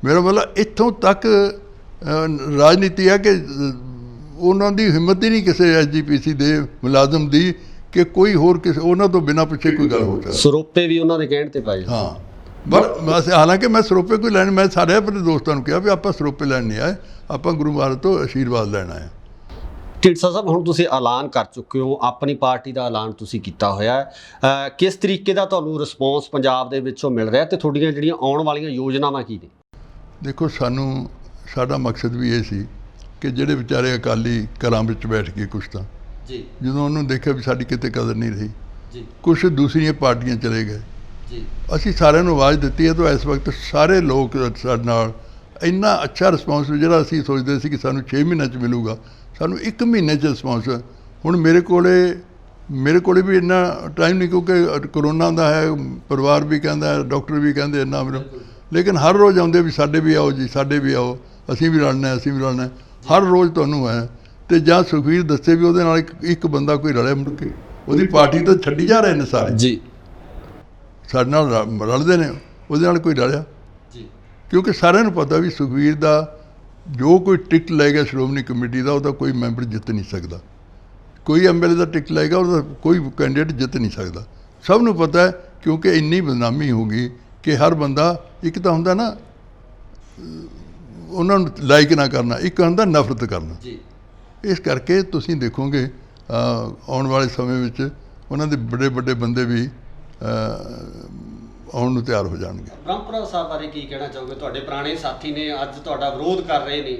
ਮੇਰਾ ਮਤਲਬ ਇੱਥੋਂ ਤੱਕ ਰਾਜਨੀਤੀ ਹੈ ਕਿ ਉਹਨਾਂ ਦੀ ਹਿੰਮਤ ਹੀ ਨਹੀਂ ਕਿਸੇ IGPC ਦੇ ਮੁਲਾਜ਼ਮ ਦੀ ਕਿ ਕੋਈ ਹੋਰ ਕਿਸੇ ਉਹਨਾਂ ਤੋਂ ਬਿਨਾਂ ਪਿੱਛੇ ਕੋਈ ਗੱਲ ਹੋ ਜਾਵੇ। ਸਰੋਪੇ ਵੀ ਉਹਨਾਂ ਦੇ ਕਹਿਣ ਤੇ ਪਾਏ। ਹਾਂ, ਬਸ ਹਾਲਾਂਕਿ ਮੈਂ ਸਰੋਪੇ ਕੋਈ ਲੈਣ, ਮੈਂ ਸਾਰੇ ਆਪਣੇ ਦੋਸਤਾਂ ਨੂੰ ਕਿਹਾ ਵੀ ਆਪਾਂ ਸਰੋਪੇ ਲੈਣ ਨਹੀਂ ਆਏ, ਆਪਾਂ ਗੁਰੂ ਮਹਾਰਾਜ ਤੋਂ ਆਸ਼ੀਰਵਾਦ ਲੈਣਾ ਹੈ। ਢੀਂਡਸਾ ਸਾਹਿਬ, ਹੁਣ ਤੁਸੀਂ ਐਲਾਨ ਕਰ ਚੁੱਕੇ ਹੋ, ਆਪਣੀ ਪਾਰਟੀ ਦਾ ਐਲਾਨ ਤੁਸੀਂ ਕੀਤਾ ਹੋਇਆ ਹੈ, ਕਿਸ ਤਰੀਕੇ ਦਾ ਤੁਹਾਨੂੰ ਰਿਸਪੌਂਸ ਪੰਜਾਬ ਦੇ ਵਿੱਚੋਂ ਮਿਲ ਰਿਹਾ ਤੇ ਤੁਹਾਡੀਆਂ ਜਿਹੜੀਆਂ ਆਉਣ ਵਾਲੀਆਂ ਯੋਜਨਾਵਾਂ ਕੀ ਨੇ? ਦੇਖੋ, ਸਾਡਾ ਮਕਸਦ ਵੀ ਇਹ ਸੀ ਕਿ ਜਿਹੜੇ ਵਿਚਾਰੇ ਅਕਾਲੀ ਘਰਾਂ ਵਿੱਚ ਬੈਠ ਕੇ ਕੁਛ ਤਾਂ ਜੀ, ਜਦੋਂ ਉਹਨੂੰ ਦੇਖਿਆ ਵੀ ਸਾਡੀ ਕਿਤੇ ਕਦਰ ਨਹੀਂ ਰਹੀ ਜੀ, ਕੁਛ ਦੂਸਰੀਆਂ ਪਾਰਟੀਆਂ ਚਲੇ ਗਏ ਜੀ, ਅਸੀਂ ਸਾਰਿਆਂ ਨੂੰ ਆਵਾਜ਼ ਦਿੱਤੀ ਹੈ ਤਾਂ ਇਸ ਵਕਤ ਸਾਰੇ ਲੋਕ ਸਾਡੇ ਨਾਲ ਇੰਨਾ ਅੱਛਾ ਰਿਸਪੌਂਸ ਜਿਹੜਾ ਅਸੀਂ ਸੋਚਦੇ ਸੀ ਕਿ ਸਾਨੂੰ 6 ਮਹੀਨਿਆਂ 'ਚ ਮਿਲੂਗਾ, ਸਾਨੂੰ 1 ਮਹੀਨੇ 'ਚ ਰਿਸਪੌਂਸ। ਹੁਣ ਮੇਰੇ ਕੋਲੇ ਵੀ ਇੰਨਾ ਟਾਈਮ ਨਹੀਂ ਕਿਉਂਕਿ ਕਰੋਨਾ ਦਾ ਹੈ, ਪਰਿਵਾਰ ਵੀ ਕਹਿੰਦਾ, ਡਾਕਟਰ ਵੀ ਕਹਿੰਦੇ ਇੰਨਾ ਮੈਨੂੰ, ਲੇਕਿਨ ਹਰ ਰੋਜ਼ ਆਉਂਦੇ ਵੀ ਸਾਡੇ ਵੀ ਆਓ ਜੀ, ਸਾਡੇ ਵੀ ਆਓ, ਅਸੀਂ ਵੀ ਲੜਨਾ, ਅਸੀਂ ਵੀ ਲੜਨਾ, ਹਰ ਰੋਜ਼ ਤੁਹਾਨੂੰ ਹੈ। ਤੇ ਜਾਂ ਸੁਖਵੀਰ ਦੱਸੇ ਵੀ ਉਹਦੇ ਨਾਲ ਇੱਕ ਬੰਦਾ ਕੋਈ ਰਲਿਆ ਮੁੜ ਕੇ, ਉਹਦੀ ਪਾਰਟੀ ਤਾਂ ਛੱਡੀ ਜਾ ਰਹੇ ਨੇ ਸਾਰੇ ਜੀ, ਸਾਡੇ ਨਾਲ ਰਲਦੇ ਨੇ, ਉਹਦੇ ਨਾਲ ਕੋਈ ਰਲਿਆ ਜੀ, ਕਿਉਂਕਿ ਸਾਰਿਆਂ ਨੂੰ ਪਤਾ ਵੀ ਸੁਖਵੀਰ ਦਾ ਜੋ ਕੋਈ ਟਿਕਟ ਲਏਗਾ ਸ਼੍ਰੋਮਣੀ ਕਮੇਟੀ ਦਾ, ਉਹਦਾ ਕੋਈ ਮੈਂਬਰ ਜਿੱਤ ਨਹੀਂ ਸਕਦਾ। ਕੋਈ MLA ਦਾ ਟਿਕਟ ਲਏਗਾ, ਉਹਦਾ ਕੋਈ ਕੈਂਡੀਡੇਟ ਜਿੱਤ ਨਹੀਂ ਸਕਦਾ। ਸਭ ਨੂੰ ਪਤਾ ਹੈ ਕਿਉਂਕਿ ਇੰਨੀ ਬਦਨਾਮੀ ਹੋ ਗਈ ਕਿ ਹਰ ਬੰਦਾ, ਇੱਕ ਤਾਂ ਹੁੰਦਾ ਨਾ ਉਹਨਾਂ ਨੂੰ ਲਾਈਕ ਨਾ ਕਰਨਾ, ਇੱਕ ਹੁੰਦਾ ਨਫ਼ਰਤ ਕਰਨਾ ਜੀ। ਇਸ ਕਰਕੇ ਤੁਸੀਂ ਦੇਖੋਗੇ ਆਉਣ ਵਾਲੇ ਸਮੇਂ ਵਿੱਚ ਉਹਨਾਂ ਦੇ ਵੱਡੇ ਵੱਡੇ ਬੰਦੇ ਵੀ ਆਉਣ ਨੂੰ ਤਿਆਰ ਹੋ ਜਾਣਗੇ। ਬ੍ਰਹਮਪੁਰਾ ਸਾਹਿਬ ਬਾਰੇ ਕੀ ਕਹਿਣਾ ਚਾਹੋਗੇ? ਤੁਹਾਡੇ ਪੁਰਾਣੇ ਸਾਥੀ ਨੇ, ਅੱਜ ਤੁਹਾਡਾ ਵਿਰੋਧ ਕਰ ਰਹੇ ਨੇ,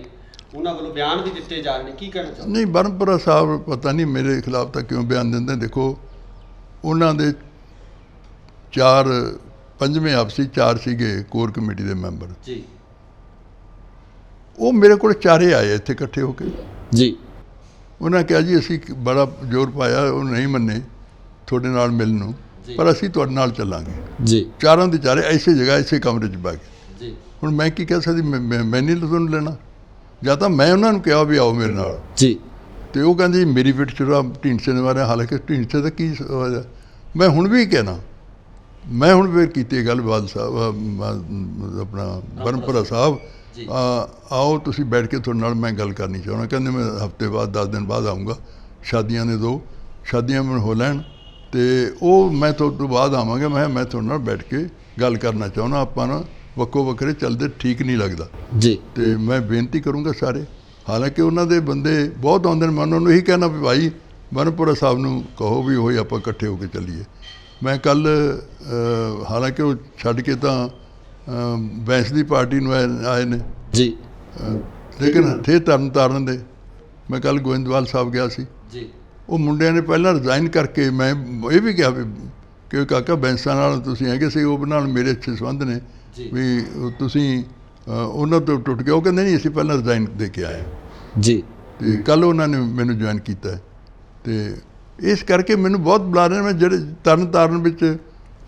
ਉਹਨਾਂ ਵੱਲੋਂ ਬਿਆਨ ਵੀ ਦਿੱਤੇ ਜਾ ਰਹੇ ਨੇ, ਕੀ ਕਹਿਣਾ ਚਾਹੋਗੇ? ਨਹੀਂ, ਬ੍ਰਹਮਪੁਰਾ ਸਾਹਿਬ ਪਤਾ ਨਹੀਂ ਮੇਰੇ ਖਿਲਾਫ ਤਾਂ ਕਿਉਂ ਬਿਆਨ ਦਿੰਦੇ। ਦੇਖੋ, ਉਹਨਾਂ ਦੇ 5ਵੇਂ ਆਪਸੀ 4 ਸੀਗੇ ਕੋਰ ਕਮੇਟੀ ਦੇ ਮੈਂਬਰ ਜੀ। ਉਹ ਮੇਰੇ ਕੋਲ 4 ਆਏ ਇੱਥੇ ਇਕੱਠੇ ਹੋ ਕੇ ਜੀ। ਉਹਨਾਂ ਕਿਹਾ ਜੀ ਅਸੀਂ ਬੜਾ ਜ਼ੋਰ ਪਾਇਆ, ਉਹ ਨਹੀਂ ਮੰਨੇ ਤੁਹਾਡੇ ਨਾਲ ਮਿਲਣ ਨੂੰ, ਪਰ ਅਸੀਂ ਤੁਹਾਡੇ ਨਾਲ ਚੱਲਾਂਗੇ ਜੀ। 4 ਦੇ 4 ਐਸੀ ਜਗ੍ਹਾ ਐਸੇ ਕਮਰੇ 'ਚ ਬਹਿ ਕੇ। ਜੀ। ਹੁਣ ਮੈਂ ਕੀ ਕਹਿ ਸਕਦੀ, ਮੈਂ ਨਹੀਂ ਤੁਹਾਨੂੰ ਲੈਣਾ, ਜਾਂ ਤਾਂ ਮੈਂ ਉਹਨਾਂ ਨੂੰ ਕਿਹਾ ਵੀ ਆਓ ਮੇਰੇ ਨਾਲ ਜੀ। ਤੇ ਉਹ ਕਹਿੰਦੇ ਮੇਰੀ ਫਿੱਟ ਚੁਰਾ ਢੀਂਡਸੇ ਨੇ ਮਾਰਿਆ, ਹਾਲਾਂਕਿ ਢੀਂਡਸੇ ਦਾ ਕੀ ਮੈਂ ਹੁਣ ਵੀ ਕਹਿਣਾ, ਮੈਂ ਹੁਣ ਫਿਰ ਕੀਤੀ ਗੱਲ ਬਾਦਲ ਸਾਹਿਬ ਆਪਣਾ ਬ੍ਰਹਮਪੁਰਾ ਸਾਹਿਬ, ਆਓ ਤੁਸੀਂ ਬੈਠ ਕੇ ਤੁਹਾਡੇ ਨਾਲ ਮੈਂ ਗੱਲ ਕਰਨੀ ਚਾਹੁੰਦਾ। ਕਹਿੰਦੇ ਮੈਂ ਹਫ਼ਤੇ ਬਾਅਦ 10 ਦਿਨ ਬਾਅਦ ਆਊਂਗਾ, ਸ਼ਾਦੀਆਂ ਨੇ 2 ਸ਼ਾਦੀਆਂ ਮੈਨੂੰ ਹੋ ਲੈਣ ਤੇ ਉਹ ਮੈਂ ਤੁਹਾਡੇ ਤੋਂ ਬਾਅਦ ਆਵਾਂਗਾ। ਮੈਂ ਤੁਹਾਡੇ ਨਾਲ ਬੈਠ ਕੇ ਗੱਲ ਕਰਨਾ ਚਾਹੁੰਦਾ, ਆਪਾਂ ਨਾ ਵੱਖੋ ਵੱਖਰੇ ਚੱਲਦੇ ਠੀਕ ਨਹੀਂ ਲੱਗਦਾ ਜੀ। ਤੇ ਮੈਂ ਬੇਨਤੀ ਕਰੂੰਗਾ ਸਾਰੇ, ਹਾਲਾਂਕਿ ਉਹਨਾਂ ਦੇ ਬੰਦੇ ਬਹੁਤ ਆਉਂਦੇ ਨੇ, ਮੈਂ ਉਹਨਾਂ ਨੂੰ ਇਹੀ ਕਹਿਣਾ ਵੀ ਭਾਈ ਬ੍ਰਹਮਪੁਰਾ ਸਾਹਿਬ ਨੂੰ ਕਹੋ ਵੀ ਉਹੀ ਆਪਾਂ ਇਕੱਠੇ ਹੋ ਕੇ ਚੱਲੀਏ। ਮੈਂ ਕੱਲ੍ਹ ਹਾਲਾਂਕਿ ਉਹ ਛੱਡ ਕੇ ਤਾਂ ਬੈਂਸ ਦੀ ਪਾਰਟੀ ਨੂੰ ਆਏ ਨੇ ਜੀ, ਲੇਕਿਨ ਥੇ ਤਰਨ ਦੇ। ਮੈਂ ਕੱਲ੍ਹ ਗੋਇੰਦਵਾਲ ਸਾਹਿਬ ਗਿਆ ਸੀ ਜੀ। ਉਹ ਮੁੰਡਿਆਂ ਨੇ ਪਹਿਲਾਂ ਰਿਜ਼ਾਈਨ ਕਰਕੇ, ਮੈਂ ਇਹ ਵੀ ਕਿਹਾ ਵੀ ਕਿ ਕਾਕਾ ਬੈਂਸਾਂ ਨਾਲ ਤੁਸੀਂ ਹੈਗੇ ਸੀ, ਉਹ ਨਾਲ ਮੇਰੇ ਅੱਛੇ ਸੰਬੰਧ ਨੇ ਵੀ ਤੁਸੀਂ ਉਹਨਾਂ ਤੋਂ ਟੁੱਟ ਗਏ। ਉਹ ਕਹਿੰਦੇ ਨਹੀਂ, ਅਸੀਂ ਪਹਿਲਾਂ ਰਿਜ਼ਾਈਨ ਦੇ ਕੇ ਆਏ ਜੀ। ਤੇ ਕੱਲ੍ਹ ਉਹਨਾਂ ਨੇ ਮੈਨੂੰ ਜੁਆਇਨ ਕੀਤਾ ਤੇ ਇਸ ਕਰਕੇ ਮੈਨੂੰ ਬਹੁਤ ਬੁਲਾ ਰਹੇ ਨੇ। ਮੈਂ ਜਿਹੜੇ ਤਰਨ ਵਿੱਚ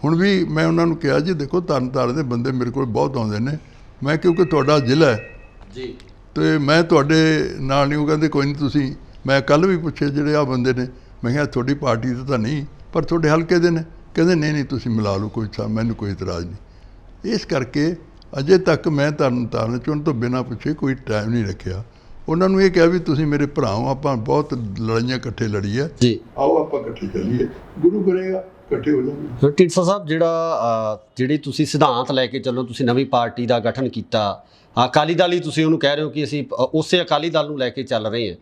ਹੁਣ ਵੀ ਮੈਂ ਉਹਨਾਂ ਨੂੰ ਕਿਹਾ ਜੀ ਦੇਖੋ ਤਰਨ ਦੇ ਬੰਦੇ ਮੇਰੇ ਕੋਲ ਬਹੁਤ ਆਉਂਦੇ ਨੇ, ਮੈਂ ਕਿਉਂਕਿ ਤੁਹਾਡਾ ਜ਼ਿਲ੍ਹਾ ਹੈ ਜੀ ਤੇ ਮੈਂ ਤੁਹਾਡੇ ਨਾਲ ਨਹੀਂ। ਉਹ ਕਹਿੰਦੇ ਕੋਈ ਨਹੀਂ, ਤੁਸੀਂ, ਮੈਂ ਕੱਲ੍ਹ ਵੀ ਪੁੱਛੇ ਜਿਹੜੇ ਆ ਬੰਦੇ ਨੇ, ਮੈਂ ਕਿਹਾ ਤੁਹਾਡੀ ਪਾਰਟੀ ਦੇ ਤਾਂ ਨਹੀਂ ਪਰ ਤੁਹਾਡੇ ਹਲਕੇ ਦੇ ਨੇ, ਕਹਿੰਦੇ ਨਹੀਂ ਤੁਸੀਂ ਮਿਲਾ ਲਓ, ਮੈਨੂੰ ਕੋਈ ਇਤਰਾਜ਼ ਨਹੀਂ। ਇਸ ਕਰਕੇ ਅਜੇ ਤੱਕ ਮੈਂ ਤਾਰਨ ਚੁਣ ਤੋਂ ਬਿਨਾਂ ਪੁੱਛੇ ਕੋਈ ਟਾਈਮ ਨਹੀਂ ਰੱਖਿਆ। ਉਹਨਾਂ ਨੂੰ ਇਹ ਕਿਹਾ ਵੀ ਤੁਸੀਂ ਮੇਰੇ ਭਰਾ ਹੋ, ਆਪਾਂ ਬਹੁਤ ਲੜਾਈਆਂ ਇਕੱਠੇ ਲੜੀ ਹੈ ਜੀ, ਆਓ ਆਪਾਂ ਇਕੱਠੇ ਚੱਲੀਏ, ਗੁਰੂ ਕਰੇਗਾ ਇਕੱਠੇ ਹੋ ਜਾਵਾਂਗੇ। ਢੀਂਡਸਾ ਸਾਹਿਬ, ਜਿਹੜੀ ਤੁਸੀਂ ਸਿਧਾਂਤ ਲੈ ਕੇ ਚੱਲੋ, ਤੁਸੀਂ ਨਵੀਂ ਪਾਰਟੀ ਦਾ ਗਠਨ ਕੀਤਾ, ਅਕਾਲੀ ਦਲ ਹੀ ਤੁਸੀਂ ਉਹਨੂੰ ਕਹਿ ਰਹੇ ਹੋ ਕਿ ਅਸੀਂ ਉਸੇ ਅਕਾਲੀ ਦਲ ਨੂੰ ਲੈ ਕੇ ਚੱਲ ਰਹੇ ਹਾਂ।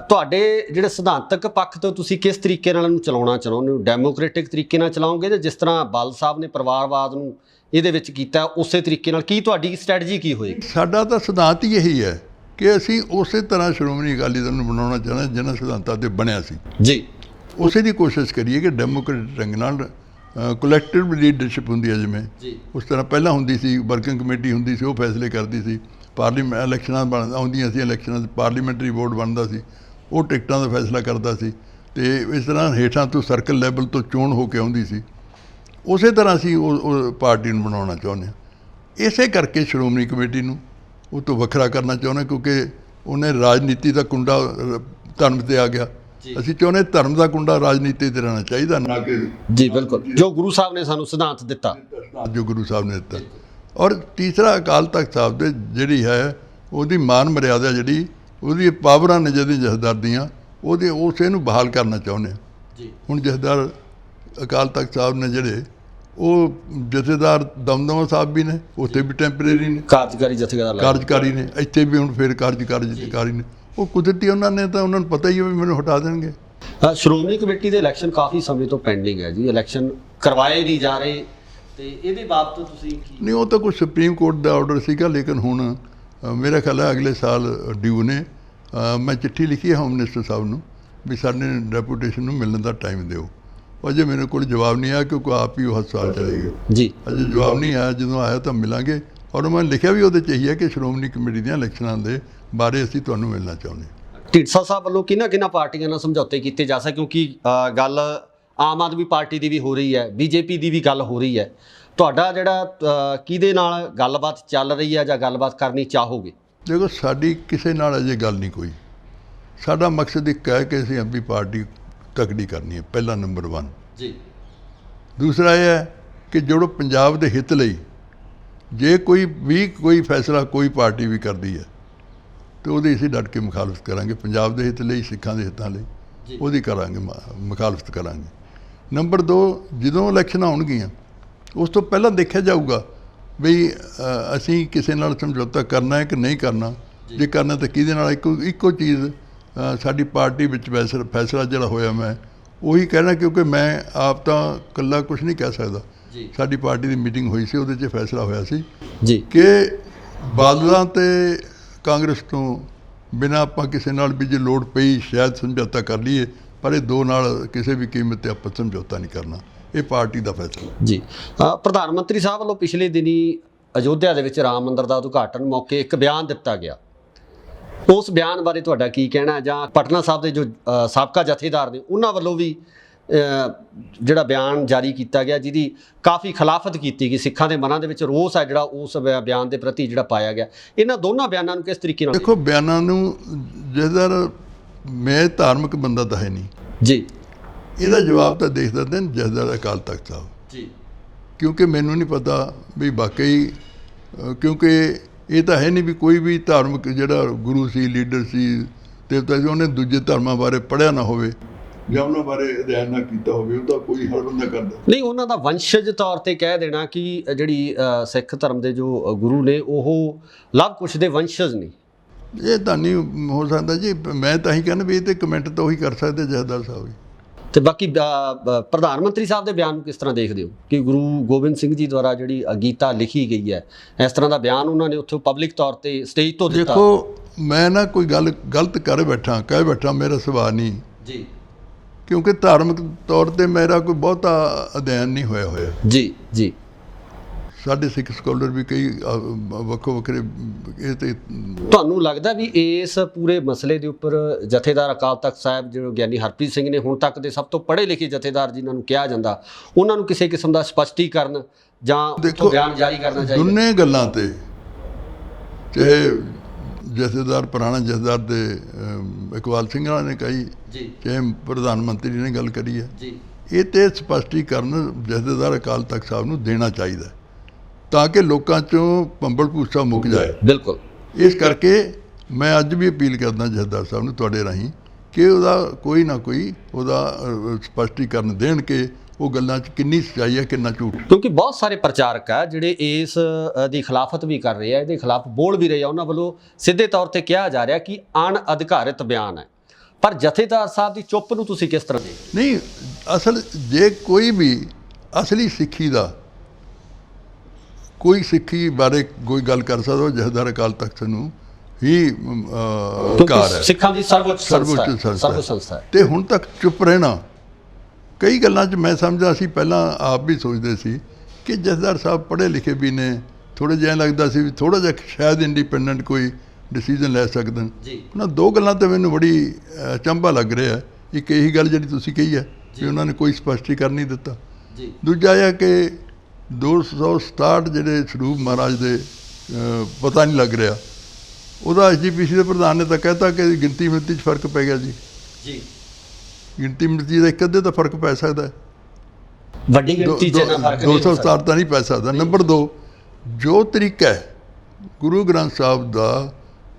ਤੁਹਾਡੇ ਜਿਹੜੇ ਸਿਧਾਂਤਕ ਪੱਖ ਤੋਂ ਤੁਸੀਂ ਕਿਸ ਤਰੀਕੇ ਨਾਲ ਇਹਨੂੰ ਚਲਾਉਣਾ ਚਾਹੁੰਦੇ ਹੋ? ਡੈਮੋਕ੍ਰੈਟਿਕ ਤਰੀਕੇ ਨਾਲ ਚਲਾਓਗੇ ਜਾਂ ਜਿਸ ਤਰ੍ਹਾਂ ਬਾਲ ਸਾਹਿਬ ਨੇ ਪਰਿਵਾਰਵਾਦ ਨੂੰ ਇਹਦੇ ਵਿੱਚ ਕੀਤਾ ਉਸੇ ਤਰੀਕੇ ਨਾਲ? ਕੀ ਤੁਹਾਡੀ ਸਟ੍ਰੈਟਜੀ ਕੀ ਹੋਏਗੀ? ਸਾਡਾ ਤਾਂ ਸਿਧਾਂਤ ਹੀ ਇਹੀ ਹੈ ਕਿ ਅਸੀਂ ਉਸੇ ਤਰ੍ਹਾਂ ਸ਼੍ਰੋਮਣੀ ਅਕਾਲੀ ਦਲ ਨੂੰ ਬਣਾਉਣਾ ਚਾਹੁੰਦੇ ਜਿਹਨਾਂ ਸਿਧਾਂਤਾਂ 'ਤੇ ਬਣਿਆ ਸੀ ਜੀ। ਉਸੇ ਦੀ ਕੋਸ਼ਿਸ਼ ਕਰੀਏ ਕਿ ਡੈਮੋਕ੍ਰੇਟਿਕ ਢੰਗ ਨਾਲ ਕਲੈਕਟਿਵ ਲੀਡਰਸ਼ਿਪ ਹੁੰਦੀ ਹੈ ਜਿਵੇਂ ਉਸ ਤਰ੍ਹਾਂ ਪਹਿਲਾਂ ਹੁੰਦੀ ਸੀ, ਵਰਕਿੰਗ ਕਮੇਟੀ ਹੁੰਦੀ ਸੀ, ਉਹ ਫੈਸਲੇ ਕਰਦੀ ਸੀ, ਇਲੈਕਸ਼ਨਾਂ ਆਉਂਦੀਆਂ ਸੀ, ਇਲੈਕਸ਼ਨਾਂ 'ਚ ਪਾਰਲੀਮੈਂਟਰੀ ਬੋਰਡ ਬਣਦਾ ਸੀ, ਉਹ ਟਿਕਟਾਂ ਦਾ ਫੈਸਲਾ ਕਰਦਾ ਸੀ, ਅਤੇ ਇਸ ਤਰ੍ਹਾਂ ਹੇਠਾਂ ਤੋਂ ਸਰਕਲ ਲੈਵਲ ਤੋਂ ਚੋਣ ਹੋ ਕੇ ਆਉਂਦੀ ਸੀ। ਉਸੇ ਤਰ੍ਹਾਂ ਅਸੀਂ ਉਹ ਪਾਰਟੀ ਨੂੰ ਬਣਾਉਣਾ ਚਾਹੁੰਦੇ ਹਾਂ। ਇਸੇ ਕਰਕੇ ਸ਼੍ਰੋਮਣੀ ਕਮੇਟੀ ਨੂੰ ਉਹ ਤੋਂ ਵੱਖਰਾ ਕਰਨਾ ਚਾਹੁੰਦੇ, ਕਿਉਂਕਿ ਉਹਨੇ ਰਾਜਨੀਤੀ ਦਾ ਕੁੰਡਾ ਧਰਮ 'ਤੇ ਆ ਗਿਆ। ਅਸੀਂ ਚਾਹੁੰਦੇ ਧਰਮ ਦਾ ਕੁੰਡਾ ਰਾਜਨੀਤੀ 'ਤੇ ਰਹਿਣਾ ਚਾਹੀਦਾ, ਨਾ ਕਿ ਜੀ ਬਿਲਕੁਲ ਜੋ ਗੁਰੂ ਸਾਹਿਬ ਨੇ ਸਾਨੂੰ ਸਿਧਾਂਤ ਦਿੱਤਾ, ਜੋ ਗੁਰੂ ਸਾਹਿਬ ਨੇ ਦਿੱਤਾ। ਔਰ ਤੀਸਰਾ, ਅਕਾਲ ਤਖਤ ਸਾਹਿਬ ਦੇ ਜਿਹੜੀ ਹੈ ਉਹਦੀ ਮਾਨ ਮਰਿਆਦਾ, ਜਿਹੜੀ ਉਹਦੀ ਪਾਵਰਾਂ ਨੇ ਜਿਹਦੀ ਜਥੇਦਾਰ ਦੀਆਂ, ਉਹਦੇ ਉਸੇ ਨੂੰ ਬਹਾਲ ਕਰਨਾ ਚਾਹੁੰਦੇ ਹਾਂ ਜੀ। ਹੁਣ ਜਥੇਦਾਰ ਅਕਾਲ ਤਖਤ ਸਾਹਿਬ ਨੇ ਜਿਹੜੇ, ਉਹ ਜਥੇਦਾਰ ਦਮਦਮਾ ਸਾਹਿਬ ਵੀ ਨੇ, ਉੱਥੇ ਵੀ ਟੈਂਪਰੇਰੀ ਨੇ, ਕਾਰਜਕਾਰੀ ਨੇ, ਇੱਥੇ ਵੀ ਹੁਣ ਫਿਰ ਕਾਰਜਕਾਰੀ ਨੇ। ਉਹ ਕੁਦਰਤੀ ਉਹਨਾਂ ਨੇ ਤਾਂ ਉਹਨਾਂ ਨੂੰ ਪਤਾ ਹੀ ਹੈ ਵੀ ਮੈਨੂੰ ਹਟਾ ਦੇਣਗੇ। ਸ਼੍ਰੋਮਣੀ ਕਮੇਟੀ ਦੇ ਇਲੈਕਸ਼ਨ ਕਾਫੀ ਸਮੇਂ ਤੋਂ ਪੈਂਡਿੰਗ ਹੈ ਜੀ, ਇਲੈਕਸ਼ਨ ਕਰਵਾਏ ਨਹੀਂ ਜਾ ਰਹੇ, ਤੇ ਇਹਦੇ ਬਾਬਤ ਤੁਸੀਂ ਕੀ? ਨਹੀਂ, ਉਹ ਤਾਂ ਕੋਈ ਸੁਪਰੀਮ ਕੋਰਟ ਦਾ ਆਰਡਰ ਸੀਗਾ, ਲੇਕਿਨ ਹੁਣ ਮੇਰਾ ਖਿਆਲ ਹੈ ਅਗਲੇ ਸਾਲ ਡਿਊ ਨੇ। ਮੈਂ ਚਿੱਠੀ ਲਿਖੀ ਹੈ ਹੋਮ ਮਿਨਿਸਟਰ ਸਾਹਿਬ ਨੂੰ ਵੀ ਸਾਡੇ ਡੈਪੂਟੇਸ਼ਨ ਨੂੰ ਮਿਲਣ ਦਾ ਟਾਈਮ ਦਿਓ। ਅਜੇ ਮੇਰੇ ਕੋਲ ਜਵਾਬ ਨਹੀਂ ਆਇਆ, ਕਿਉਂਕਿ ਆਪ ਹੀ ਉਹ ਹਸਪਤਾਲ ਚਲੇ ਗਏ ਜੀ। ਅਜੇ ਜਵਾਬ ਨਹੀਂ ਆਇਆ, ਜਦੋਂ ਆਇਆ ਤਾਂ ਮਿਲਾਂਗੇ। ਔਰ ਮੈਂ ਲਿਖਿਆ ਵੀ ਉਹਦੇ 'ਚ ਇਹੀ ਹੈ ਕਿ ਸ਼੍ਰੋਮਣੀ ਕਮੇਟੀ ਦੀਆਂ ਇਲੈਕਸ਼ਨਾਂ ਦੇ ਬਾਰੇ ਅਸੀਂ ਤੁਹਾਨੂੰ ਮਿਲਣਾ ਚਾਹੁੰਦੇ ਹਾਂ। ਢੀਂਡਸਾ ਸਾਹਿਬ ਵੱਲੋਂ ਕਿਹਨਾਂ ਪਾਰਟੀਆਂ ਨਾਲ ਸਮਝੌਤੇ ਕੀਤੇ ਜਾ ਸਕਦੇ? ਕਿਉਂਕਿ ਗੱਲ ਆਮ ਆਦਮੀ ਪਾਰਟੀ ਦੀ ਵੀ ਹੋ ਰਹੀ ਹੈ, ਬੀਜੇਪੀ ਦੀ ਵੀ ਗੱਲ ਹੋ ਰਹੀ ਹੈ। ਤੁਹਾਡਾ ਜਿਹੜਾ ਕਿਹਦੇ ਨਾਲ ਗੱਲਬਾਤ ਚੱਲ ਰਹੀ ਹੈ ਜਾਂ ਗੱਲਬਾਤ ਕਰਨੀ ਚਾਹੋਗੇ? ਦੇਖੋ, ਸਾਡੀ ਕਿਸੇ ਨਾਲ ਅਜੇ ਗੱਲ ਨਹੀਂ ਕੋਈ। ਸਾਡਾ ਮਕਸਦ ਇੱਕ ਹੈ ਕਿ ਅਸੀਂ ਆਪਣੀ ਪਾਰਟੀ ਤਕੜੀ ਕਰਨੀ ਹੈ, ਪਹਿਲਾ ਨੰਬਰ 1 ਜੀ। ਦੂਸਰਾ ਇਹ ਹੈ ਕਿ ਜਿਹੜਾ ਪੰਜਾਬ ਦੇ ਹਿੱਤ ਲਈ ਜੇ ਕੋਈ ਫੈਸਲਾ ਕੋਈ ਪਾਰਟੀ ਵੀ ਕਰਦੀ ਹੈ ਤੇ ਉਹਦੀ ਅਸੀਂ ਡਟ ਕੇ ਮੁਖਾਲਫਤ ਕਰਾਂਗੇ। ਪੰਜਾਬ ਦੇ ਹਿੱਤ ਲਈ, ਸਿੱਖਾਂ ਦੇ ਹਿੱਤਾਂ ਲਈ ਉਹਦੀ ਕਰਾਂਗੇ, ਮੁਖਾਲਫਤ ਕਰਾਂਗੇ। ਨੰਬਰ 2, ਜਦੋਂ ਇਲੈਕਸ਼ਨਾਂ ਆਉਣਗੀਆਂ ਉਸ ਤੋਂ ਪਹਿਲਾਂ ਦੇਖਿਆ ਜਾਊਗਾ ਵੀ ਅਸੀਂ ਕਿਸੇ ਨਾਲ ਸਮਝੌਤਾ ਕਰਨਾ ਹੈ ਕਿ ਨਹੀਂ ਕਰਨਾ। ਜੇ ਕਰਨਾ ਤਾਂ ਕਿਹਦੇ ਨਾਲ? ਇੱਕੋ ਚੀਜ਼ ਸਾਡੀ ਪਾਰਟੀ ਵਿੱਚ ਫੈਸਲਾ ਜਿਹੜਾ ਹੋਇਆ ਮੈਂ ਉਹੀ ਕਹਿਣਾ, ਕਿਉਂਕਿ ਮੈਂ ਆਪ ਤਾਂ ਇਕੱਲਾ ਕੁਝ ਨਹੀਂ ਕਹਿ ਸਕਦਾ। ਸਾਡੀ ਪਾਰਟੀ ਦੀ ਮੀਟਿੰਗ ਹੋਈ ਸੀ, ਉਹਦੇ 'ਚ ਫੈਸਲਾ ਹੋਇਆ ਸੀ ਜੀ ਕਿ ਬਾਦਲਾਂ ਤੇ ਕਾਂਗਰਸ ਤੋਂ ਬਿਨਾਂ ਆਪਾਂ ਕਿਸੇ ਨਾਲ ਵੀ ਜੇ ਲੋੜ ਪਈ ਸ਼ਾਇਦ ਸਮਝੌਤਾ ਕਰ ਲਈਏ, ਪਰ ਇਹ ਦੋ ਨਾਲ ਕਿਸੇ ਵੀ ਕੀਮਤ 'ਤੇ ਆਪਾਂ ਸਮਝੌਤਾ ਨਹੀਂ ਕਰਨਾ। ਇਹ ਪਾਰਟੀ ਦਾ ਫੈਸਲਾ ਜੀ। ਪ੍ਰਧਾਨ ਮੰਤਰੀ ਸਾਹਿਬ ਵੱਲੋਂ ਪਿਛਲੇ ਦਿਨੀ ਅਯੋਧਿਆ ਦੇ ਵਿੱਚ ਰਾਮ ਮੰਦਿਰ ਦਾ ਉਦਘਾਟਨ ਮੌਕੇ ਇੱਕ ਬਿਆਨ ਦਿੱਤਾ ਗਿਆ। ਉਸ ਬਿਆਨ ਬਾਰੇ ਤੁਹਾਡਾ ਕੀ ਕਹਿਣਾ? ਜਾਂ ਪਟਨਾ ਸਾਹਿਬ ਦੇ ਜੋ ਸਾਬਕਾ ਜਥੇਦਾਰ ਨੇ ਉਹਨਾਂ ਵੱਲੋਂ ਵੀ ਜਿਹੜਾ ਬਿਆਨ ਜਾਰੀ ਕੀਤਾ ਗਿਆ, ਜਿਹਦੀ ਕਾਫੀ ਖਿਲਾਫਤ ਕੀਤੀ ਗਈ, ਸਿੱਖਾਂ ਦੇ ਮਨਾਂ ਦੇ ਵਿੱਚ ਰੋਸ ਹੈ ਜਿਹੜਾ ਉਸ ਬਿਆਨ ਦੇ ਪ੍ਰਤੀ ਜਿਹੜਾ ਪਾਇਆ ਗਿਆ। ਇਹਨਾਂ ਦੋਨਾਂ ਬਿਆਨਾਂ ਨੂੰ ਕਿਸ ਤਰੀਕੇ ਨਾਲ ਦੇਖੋ? ਬਿਆਨਾਂ ਨੂੰ ਜਥੇਦਾਰ, ਮੈਂ ਧਾਰਮਿਕ ਬੰਦਾ ਤਾਂ ਹੈ ਨਹੀਂ ਜੀ, ਇਹਦਾ ਜਵਾਬ ਤਾਂ ਦੇਖ ਸਕਦੇ ਨੇ ਜਥੇਦਾਰ ਅਕਾਲ ਤਖਤ ਸਾਹਿਬ ਜੀ, ਕਿਉਂਕਿ ਮੈਨੂੰ ਨਹੀਂ ਪਤਾ ਵੀ ਵਾਕਈ, ਕਿਉਂਕਿ ਇਹ ਤਾਂ ਹੈ ਨਹੀਂ ਵੀ ਕੋਈ ਵੀ ਧਾਰਮਿਕ ਜਿਹੜਾ ਗੁਰੂ ਸੀ, ਲੀਡਰ ਸੀ, ਦੇਵਤਾ ਸੀ, ਉਹਨੇ ਦੂਜੇ ਧਰਮਾਂ ਬਾਰੇ ਪੜ੍ਹਿਆ ਨਾ ਹੋਵੇ ਜਾਂ ਉਹਨਾਂ ਬਾਰੇ ਅਧਿਐਨ ਨਾ ਕੀਤਾ ਹੋਵੇ। ਉਹ ਤਾਂ ਕੋਈ ਹਰ ਬੰਦਾ ਕਰਦਾ ਨਹੀਂ। ਉਹਨਾਂ ਦਾ ਵੰਸ਼ਜ ਤੌਰ ਤੇ ਕਹਿ ਦੇਣਾ ਕਿ ਜਿਹੜੀ ਸਿੱਖ ਧਰਮ ਦੇ ਜੋ ਗੁਰੂ ਨੇ ਉਹ ਲਵ ਕੁਸ਼ ਦੇ ਵੰਸ਼ਜ ਨੇ, ਇਹ ਤਾਂ ਨਹੀਂ ਹੋ ਸਕਦਾ ਜੀ। ਮੈਂ ਤਾਂ ਹੀ ਕਹਿੰਦਾ ਵੀ ਇਹ ਤੇ ਕਮੈਂਟ ਤਾਂ ਉਹੀ ਕਰ ਸਕਦੇ ਜਥੇਦਾਰ ਸਾਹਿਬ। ਤੇ ਬਾਕੀ ਪ੍ਰਧਾਨ ਮੰਤਰੀ ਸਾਹਿਬ ਦੇ ਬਿਆਨ ਨੂੰ ਕਿਸ ਤਰ੍ਹਾਂ ਦੇਖਦੇ ਹੋ ਕਿ ਗੁਰੂ ਗੋਬਿੰਦ ਸਿੰਘ ਜੀ ਦੁਆਰਾ ਜਿਹੜੀ ਗੀਤਾ ਲਿਖੀ ਗਈ ਹੈ, ਇਸ ਤਰ੍ਹਾਂ ਦਾ ਬਿਆਨ ਉਹਨਾਂ ਨੇ ਉੱਥੇ ਪਬਲਿਕ ਤੌਰ ਤੇ ਸਟੇਜ ਤੋਂ ਦਿੱਤਾ? ਦੇਖੋ, ਮੈਂ ਨਾ ਕੋਈ ਗੱਲ ਗਲਤ ਕਹਿ ਬੈਠਾ ਮੇਰਾ ਸੁਭਾਅ ਨਹੀਂ ਜੀ, ਕਿਉਂਕਿ ਧਾਰਮਿਕ ਤੌਰ ਤੇ ਮੇਰਾ ਕੋਈ ਬਹੁਤਾ ਅਧਿਐਨ ਨਹੀਂ ਹੋਇਆ ਜੀ ਜੀ। ਸਾਡੇ ਸਿੱਖ ਸਕਾਲਰ ਵੀ ਕਈ ਵੱਖੋ ਵੱਖਰੇ। ਇਹ ਤੇ ਤੁਹਾਨੂੰ ਲੱਗਦਾ ਵੀ ਇਸ ਪੂਰੇ ਮਸਲੇ ਦੇ ਉੱਪਰ ਜਥੇਦਾਰ ਅਕਾਲ ਤਖਤ ਸਾਹਿਬ ਜਿਹੜੇ ਗਿਆਨੀ ਹਰਪ੍ਰੀਤ ਸਿੰਘ ਨੇ, ਹੁਣ ਤੱਕ ਦੇ ਸਭ ਤੋਂ ਪੜ੍ਹੇ ਲਿਖੇ ਜਥੇਦਾਰ ਜਿਨ੍ਹਾਂ ਨੂੰ ਕਿਹਾ ਜਾਂਦਾ, ਉਹਨਾਂ ਨੂੰ ਕਿਸੇ ਕਿਸਮ ਦਾ ਸਪਸ਼ਟੀਕਰਨ ਜਾਂ ਬਿਆਨ ਜਾਰੀ ਕਰਨਾ ਚਾਹੀਦਾ? ਦੋਨੇ ਗੱਲਾਂ ਤੇ, ਚਾਹੇ ਜਥੇਦਾਰ ਪੁਰਾਣਾ ਜਥੇਦਾਰ ਦੇ ਇਕਬਾਲ ਸਿੰਘ ਵਾਲਾ ਨੇ ਕਹੀ, ਚਾਹੇ ਪ੍ਰਧਾਨ ਮੰਤਰੀ ਨੇ ਗੱਲ ਕਰੀ ਹੈ, ਇਹ ਤੇ ਸਪਸ਼ਟੀਕਰਨ ਜਥੇਦਾਰ ਅਕਾਲ ਤਖਤ ਸਾਹਿਬ ਨੂੰ ਦੇਣਾ ਚਾਹੀਦਾ। ਤਾਂ ਕਿ ਲੋਕਾਂ 'ਚੋਂ ਭੰਬਲ ਭੂਸਾ ਮੁੱਕ ਜਾਏ। ਬਿਲਕੁਲ। ਇਸ ਕਰਕੇ ਮੈਂ ਅੱਜ ਵੀ ਅਪੀਲ ਕਰਦਾ ਜਥੇਦਾਰ ਸਾਹਿਬ ਨੂੰ ਤੁਹਾਡੇ ਰਾਹੀਂ ਕਿ ਉਹਦਾ ਕੋਈ ਨਾ ਕੋਈ ਉਹਦਾ ਸਪਸ਼ਟੀਕਰਨ ਦੇਣ ਕਿ ਉਹ ਗੱਲਾਂ 'ਚ ਕਿੰਨੀ ਸੱਚਾਈ ਹੈ ਕਿੰਨਾ ਝੂਠ। ਕਿਉਂਕਿ ਬਹੁਤ ਸਾਰੇ ਪ੍ਰਚਾਰਕ ਆ ਜਿਹੜੇ ਇਸ ਦੀ ਖਿਲਾਫਤ ਵੀ ਕਰ ਰਹੇ ਆ, ਇਹਦੇ ਖਿਲਾਫ ਬੋਲ ਵੀ ਰਹੇ ਆ। ਉਹਨਾਂ ਵੱਲੋਂ ਸਿੱਧੇ ਤੌਰ ਤੇ ਕਿਹਾ ਜਾ ਰਿਹਾ ਕਿ ਅਣਅਧਿਕਾਰਿਤ ਬਿਆਨ ਹੈ, ਪਰ ਜਥੇਦਾਰ ਸਾਹਿਬ ਦੀ ਚੁੱਪ ਨੂੰ ਤੁਸੀਂ ਕਿਸ ਤਰ੍ਹਾਂ ਦੇਖਦੇ? ਨਹੀਂ, ਅਸਲ ਜੇ ਕੋਈ ਵੀ ਅਸਲੀ ਸਿੱਖੀ ਦਾ ਕੋਈ ਸਿੱਖੀ ਬਾਰੇ ਕੋਈ ਗੱਲ ਕਰ ਸਕਦਾ ਉਹ ਜਥੇਦਾਰ ਅਕਾਲ ਤਖਤ ਨੂੰ ਹੀ ਅਧਿਕਾਰ ਹੈ। ਸਿੱਖਾਂ ਦੀ ਸਰਵਉੱਚ ਸੰਸਥਾ ਹੈ। ਤੇ ਹੁਣ ਤੱਕ ਚੁੱਪ ਰਹਿਣਾ, ਕਈ ਗੱਲਾਂ 'ਚ ਮੈਂ ਸਮਝਦਾ ਸੀ, ਪਹਿਲਾਂ ਆਪ ਵੀ ਸੋਚਦੇ ਸੀ ਕਿ ਜਥੇਦਾਰ ਸਾਹਿਬ ਪੜ੍ਹੇ ਲਿਖੇ ਵੀ ਨੇ, ਥੋੜ੍ਹੇ ਜਿਹਾ ਲੱਗਦਾ ਸੀ ਵੀ ਥੋੜ੍ਹਾ ਜਿਹਾ ਸ਼ਾਇਦ ਇੰਡੀਪੈਂਡੈਂਟ ਕੋਈ ਡਿਸੀਜਨ ਲੈ ਸਕਣ। ਉਹਨਾਂ ਦੋ ਗੱਲਾਂ ਤੇ ਮੈਨੂੰ ਬੜੀ ਅਚੰਭਾ ਲੱਗ ਰਿਹਾ। ਇੱਕ ਇਹੀ ਗੱਲ ਜਿਹੜੀ ਤੁਸੀਂ ਕਹੀ ਹੈ ਕਿ ਉਹਨਾਂ ਨੇ ਕੋਈ ਸਪਸ਼ਟੀਕਰਨ ਨਹੀਂ ਦਿੱਤਾ। ਦੂਜਾ ਇਹ ਕਿ 267 ਜਿਹੜੇ ਸਰੂਪ ਮਹਾਰਾਜ ਦੇ ਪਤਾ ਨਹੀਂ ਲੱਗ ਰਿਹਾ, ਉਹਦਾ SGPC ਦੇ ਪ੍ਰਧਾਨ ਨੇ ਤਾਂ ਕਹਿਤਾ ਕਿ ਗਿਣਤੀ ਮਿਣਤੀ 'ਚ ਫਰਕ ਪੈ ਗਿਆ ਜੀ। ਗਿਣਤੀ ਮਿਣਤੀ ਦਾ ਇੱਕ ਅੱਧੇ ਤਾਂ ਫਰਕ ਪੈ ਸਕਦਾ ਹੈ, ਵੱਡੀ ਗਿਣਤੀ 'ਚ ਇੰਨਾ ਫਰਕ ਨਹੀਂ। 267 ਤਾਂ ਨਹੀਂ ਪੈ ਸਕਦਾ। ਨੰਬਰ 2, ਜੋ ਤਰੀਕਾ ਹੈ ਗੁਰੂ ਗ੍ਰੰਥ ਸਾਹਿਬ ਦਾ,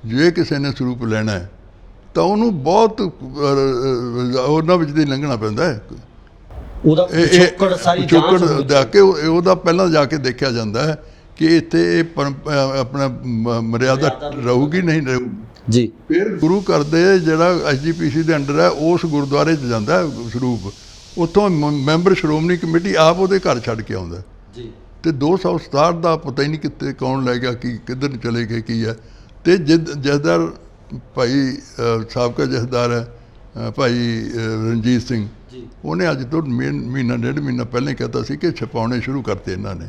ਜੇ ਕਿਸੇ ਨੇ ਸਰੂਪ ਲੈਣਾ ਹੈ ਤਾਂ ਉਹਨੂੰ ਬਹੁਤ ਉਹਨਾਂ ਵਿੱਚ ਦੀ ਲੰਘਣਾ ਪੈਂਦਾ ਹੈ। ਉਹਦਾ ਪਿਛੋਕੜ ਜਾ ਕੇ ਉਹਦਾ ਪਹਿਲਾਂ ਜਾ ਕੇ ਦੇਖਿਆ ਜਾਂਦਾ ਹੈ ਕਿ ਇੱਥੇ ਇਹ ਆਪਣਾ ਮਰਿਆਦਾ ਰਹੂਗੀ ਨਹੀਂ ਰਹੂ ਜੀ। ਫਿਰ ਗੁਰੂ ਘਰ ਦੇ ਜਿਹੜਾ SGPC ਦੇ ਅੰਡਰ ਹੈ ਉਸ ਗੁਰਦੁਆਰੇ 'ਚ ਜਾਂਦਾ ਸਰੂਪ, ਉੱਥੋਂ ਮੈਂਬਰ ਸ਼੍ਰੋਮਣੀ ਕਮੇਟੀ ਆਪ ਉਹਦੇ ਘਰ ਛੱਡ ਕੇ ਆਉਂਦਾ ਜੀ। ਤੇ 267 ਦਾ ਪਤਾ ਹੀ ਨਹੀਂ ਕਿੱਥੇ ਕੌਣ ਲੈ ਗਿਆ, ਕੀ ਕਿੱਧਰ ਨੂੰ ਚਲੇ ਗਏ, ਕੀ ਹੈ। ਤੇ ਜਥੇਦਾਰ ਭਾਈ ਸਾਬਕਾ ਜਥੇਦਾਰ ਹੈ ਭਾਈ ਰਣਜੀਤ ਸਿੰਘ, ਉਹਨੇ ਅੱਜ ਤੋਂ ਮਹੀਨਾ ਡੇਢ ਮਹੀਨਾ ਪਹਿਲਾਂ ਹੀ ਕਹਿਤਾ ਸੀ ਕਿ ਛਪਾਉਣੇ ਸ਼ੁਰੂ ਕਰਤੇ ਇਹਨਾਂ ਨੇ,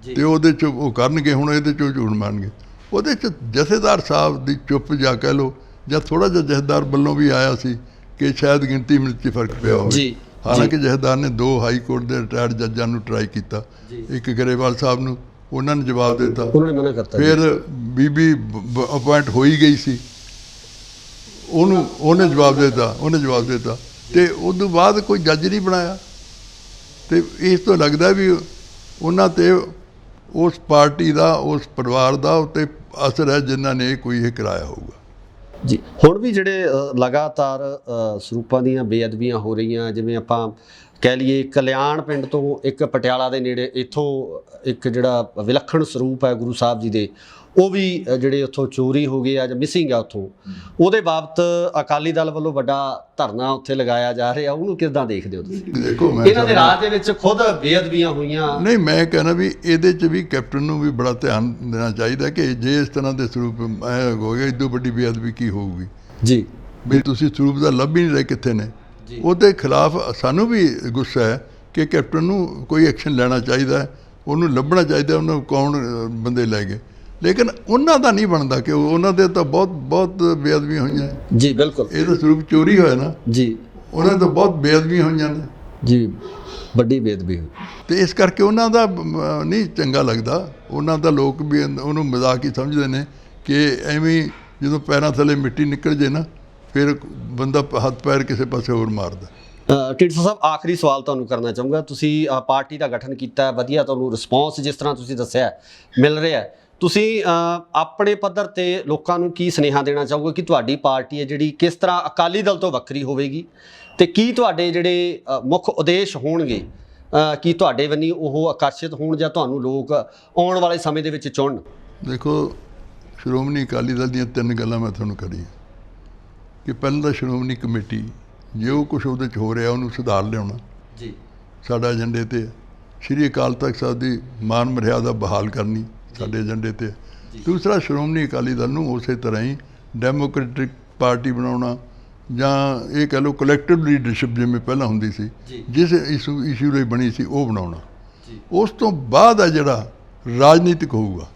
ਤੇ ਉਹਦੇ 'ਚ ਉਹ ਕਰਨਗੇ, ਹੁਣ ਇਹਦੇ 'ਚੋਂ ਝੂਠ ਮਾਰਨਗੇ। ਉਹਦੇ 'ਚ ਜਥੇਦਾਰ ਸਾਹਿਬ ਦੀ ਚੁੱਪ ਜਾ ਕਹਿ ਲਓ, ਜਾਂ ਥੋੜ੍ਹਾ ਜਿਹਾ ਜਥੇਦਾਰ ਵੱਲੋਂ ਵੀ ਆਇਆ ਸੀ ਕਿ ਸ਼ਾਇਦ ਗਿਣਤੀ ਮਿਣਤੀ ਫਰਕ ਪਿਆ ਹੋਵੇ। ਹਾਲਾਂਕਿ ਜਥੇਦਾਰ ਨੇ 2 ਹਾਈ ਕੋਰਟ ਦੇ ਰਿਟਾਇਰਡ ਜੱਜਾਂ ਨੂੰ ਟਰਾਈ ਕੀਤਾ, ਇੱਕ ਗਰੇਵਾਲ ਸਾਹਿਬ ਨੂੰ, ਉਹਨਾਂ ਨੇ ਜਵਾਬ ਦੇ ਦਿੱਤਾ। ਫਿਰ ਬੀਬੀ ਅਪੁਆਇੰਟ ਹੋਈ ਗਈ ਸੀ, ਉਹਨੇ ਜਵਾਬ ਦੇ ਦਿੱਤਾ ਤੇ ਉਸ ਤੋਂ ਬਾਅਦ ਕੋਈ ਜੱਜ ਨਹੀਂ ਬਣਾਇਆ। ਤੇ ਇਸ ਤੋਂ ਲੱਗਦਾ ਵੀ ਉਹਨਾਂ ਤੇ ਉਸ ਪਾਰਟੀ ਦਾ, ਉਸ ਪਰਿਵਾਰ ਦਾ ਉੱਤੇ ਅਸਰ ਹੈ ਜਿਨ੍ਹਾਂ ਨੇ ਕੋਈ ਇਹ ਕਰਾਇਆ ਹੋਊਗਾ ਜੀ। ਹੁਣ ਵੀ ਜਿਹੜੇ ਲਗਾਤਾਰ ਸਰੂਪਾਂ ਦੀਆਂ ਬੇਅਦਬੀਆਂ ਹੋ ਰਹੀਆਂ, ਜਿਵੇਂ ਆਪਾਂ ਕਹਿ ਲਈਏ ਕਲਿਆਣ ਪਿੰਡ ਤੋਂ ਇੱਕ ਪਟਿਆਲਾ ਦੇ ਨੇੜੇ ਇੱਥੋਂ ਇੱਕ ਜਿਹੜਾ ਵਿਲੱਖਣ ਸਰੂਪ ਹੈ ਗੁਰੂ ਸਾਹਿਬ ਜੀ ਦੇ, ਉਹ ਵੀ ਜਿਹੜੇ ਉੱਥੋਂ ਚੋਰੀ ਹੋ ਗਏ ਆ ਜਾਂ ਮਿਸਿੰਗ ਆ ਉੱਥੋਂ, ਉਹਦੇ ਬਾਬਤ ਅਕਾਲੀ ਦਲ ਵੱਲੋਂ ਵੱਡਾ ਧਰਨਾ ਉੱਥੇ ਲਗਾਇਆ ਜਾ ਰਿਹਾ। ਉਹਨੂੰ ਕਿੱਦਾਂ ਦੇਖਦੇ ਹੋ ਤੁਸੀਂ? ਦੇਖੋ, ਇਹਨਾਂ ਦੇ ਰਾਜ ਦੇ ਵਿੱਚ ਖੁਦ ਬੇਅਦਬੀਆਂ ਹੋਈਆਂ। ਨਹੀਂ, ਮੈਂ ਕਹਿੰਦਾ ਵੀ ਇਹਦੇ 'ਚ ਵੀ ਕੈਪਟਨ ਨੂੰ ਵੀ ਬੜਾ ਧਿਆਨ ਦੇਣਾ ਚਾਹੀਦਾ ਕਿ ਜੇ ਇਸ ਤਰ੍ਹਾਂ ਦੇ ਸਰੂਪ ਹੋ ਗਏ, ਇੱਦੋਂ ਵੱਡੀ ਬੇਅਦਬੀ ਕੀ ਹੋਊਗੀ ਜੀ। ਵੀ ਤੁਸੀਂ ਸਰੂਪ ਦਾ ਲੱਭ ਹੀ ਨਹੀਂ ਰਹੇ ਕਿੱਥੇ ਨੇ। ਉਹਦੇ ਖਿਲਾਫ ਸਾਨੂੰ ਵੀ ਗੁੱਸਾ ਹੈ ਕਿ ਕੈਪਟਨ ਨੂੰ ਕੋਈ ਐਕਸ਼ਨ ਲੈਣਾ ਚਾਹੀਦਾ ਹੈ, ਉਹਨੂੰ ਲੱਭਣਾ ਚਾਹੀਦਾ ਉਹਨੂੰ ਕੌਣ ਬੰਦੇ ਲੈ ਗਏ। ਲੇਕਿਨ ਉਹਨਾਂ ਦਾ ਨਹੀਂ ਬਣਦਾ ਕਿ ਉਹਨਾਂ ਦੇ ਤਾਂ ਬਹੁਤ ਬੇਅਦਬੀਆਂ ਹੋਈਆਂ ਜੀ। ਬਿਲਕੁਲ, ਇਹ ਤਾਂ ਸਰੂਪ ਚੋਰੀ ਹੋਇਆ ਨਾ ਜੀ, ਉਹਨਾਂ ਤੋਂ ਬਹੁਤ ਬੇਅਦਬੀਆਂ ਹੋਈਆਂ ਨੇ ਜੀ, ਵੱਡੀ ਬੇਅਦਬੀ ਹੋਈ। ਤੇ ਇਸ ਕਰਕੇ ਉਹਨਾਂ ਦਾ ਨਹੀਂ ਚੰਗਾ ਲੱਗਦਾ। ਉਹਨਾਂ ਦਾ ਲੋਕ ਵੀ ਉਹਨੂੰ ਮਜ਼ਾਕ ਹੀ ਸਮਝਦੇ ਨੇ ਕਿ ਐਵੇਂ ਜਦੋਂ ਪੈਰਾਂ ਥੱਲੇ ਮਿੱਟੀ ਨਿਕਲ ਜੇ ਨਾ, ਫਿਰ ਬੰਦਾ ਹੱਥ ਪੈਰ ਕਿਸੇ ਪਾਸੇ ਹੋਰ ਮਾਰਦਾ। ਢੀਂਡਸਾ ਸਾਹਿਬ, ਆਖਰੀ ਸਵਾਲ ਤੁਹਾਨੂੰ ਕਰਨਾ ਚਾਹੂੰਗਾ। ਤੁਸੀਂ ਪਾਰਟੀ ਦਾ ਗਠਨ ਕੀਤਾ, ਵਧੀਆ ਤੁਹਾਨੂੰ ਰਿਸਪੌਂਸ ਜਿਸ ਤਰ੍ਹਾਂ ਤੁਸੀਂ ਦੱਸਿਆ ਮਿਲ ਰਿਹਾ, ਤੁਸੀਂ ਆਪਣੇ ਪੱਧਰ ਤੇ ਲੋਕਾਂ ਨੂੰ ਕੀ ਸੁਨੇਹਾ ਦੇਣਾ ਚਾਹੋਗੇ ਕਿ ਤੁਹਾਡੀ ਪਾਰਟੀ ਹੈ ਜਿਹੜੀ ਕਿਸ ਤਰ੍ਹਾਂ ਅਕਾਲੀ ਦਲ ਤੋਂ ਵੱਖਰੀ ਹੋਵੇਗੀ, ਤੇ ਕੀ ਤੁਹਾਡੇ ਜਿਹੜੇ ਮੁੱਖ ਉਦੇਸ਼ ਹੋਣਗੇ, ਕੀ ਤੁਹਾਡੇ ਵੱਲੋਂ ਉਹ ਆਕਰਸ਼ਿਤ ਹੋਣ ਜਾਂ ਤੁਹਾਨੂੰ ਲੋਕ ਆਉਣ ਵਾਲੇ ਸਮੇਂ ਦੇ ਵਿੱਚ ਚੁਣਨ? ਦੇਖੋ, ਸ਼੍ਰੋਮਣੀ ਅਕਾਲੀ ਦਲ ਦੀਆਂ 3 ਗੱਲਾਂ ਮੈਂ ਤੁਹਾਨੂੰ ਕਰੀਆਂ ਕਿ ਪਹਿਲਾਂ ਤਾਂ ਸ਼੍ਰੋਮਣੀ ਕਮੇਟੀ ਜੋ ਕੁਛ ਉਹਦੇ 'ਚ ਹੋ ਰਿਹਾ ਉਹਨੂੰ ਸੁਧਾਰ ਲਿਆਉਣਾ ਜੀ, ਸਾਡਾ ਏਜੰਡੇ 'ਤੇ। ਸ਼੍ਰੀ ਅਕਾਲ ਤਖਤ ਸਾਹਿਬ ਦੀ ਮਾਨ ਮਰਿਆਦਾ ਬਹਾਲ ਕਰਨੀ ਸਾਡੇ ਏਜੰਡੇ 'ਤੇ। ਦੂਸਰਾ, ਸ਼੍ਰੋਮਣੀ ਅਕਾਲੀ ਦਲ ਨੂੰ ਉਸੇ ਤਰ੍ਹਾਂ ਹੀ ਡੈਮੋਕ੍ਰੈਟਿਕ ਪਾਰਟੀ ਬਣਾਉਣਾ, ਜਾਂ ਇਹ ਕਹਿ ਲਓ ਕਲੈਕਟਿਵ ਲੀਡਰਸ਼ਿਪ ਜਿਵੇਂ ਪਹਿਲਾਂ ਹੁੰਦੀ ਸੀ, ਜਿਸ ਇਸ਼ੂ ਲਈ ਬਣੀ ਸੀ, ਉਹ ਬਣਾਉਣਾ। ਉਸ ਤੋਂ ਬਾਅਦ ਆ ਜਿਹੜਾ ਰਾਜਨੀਤਿਕ ਹੋਊਗਾ,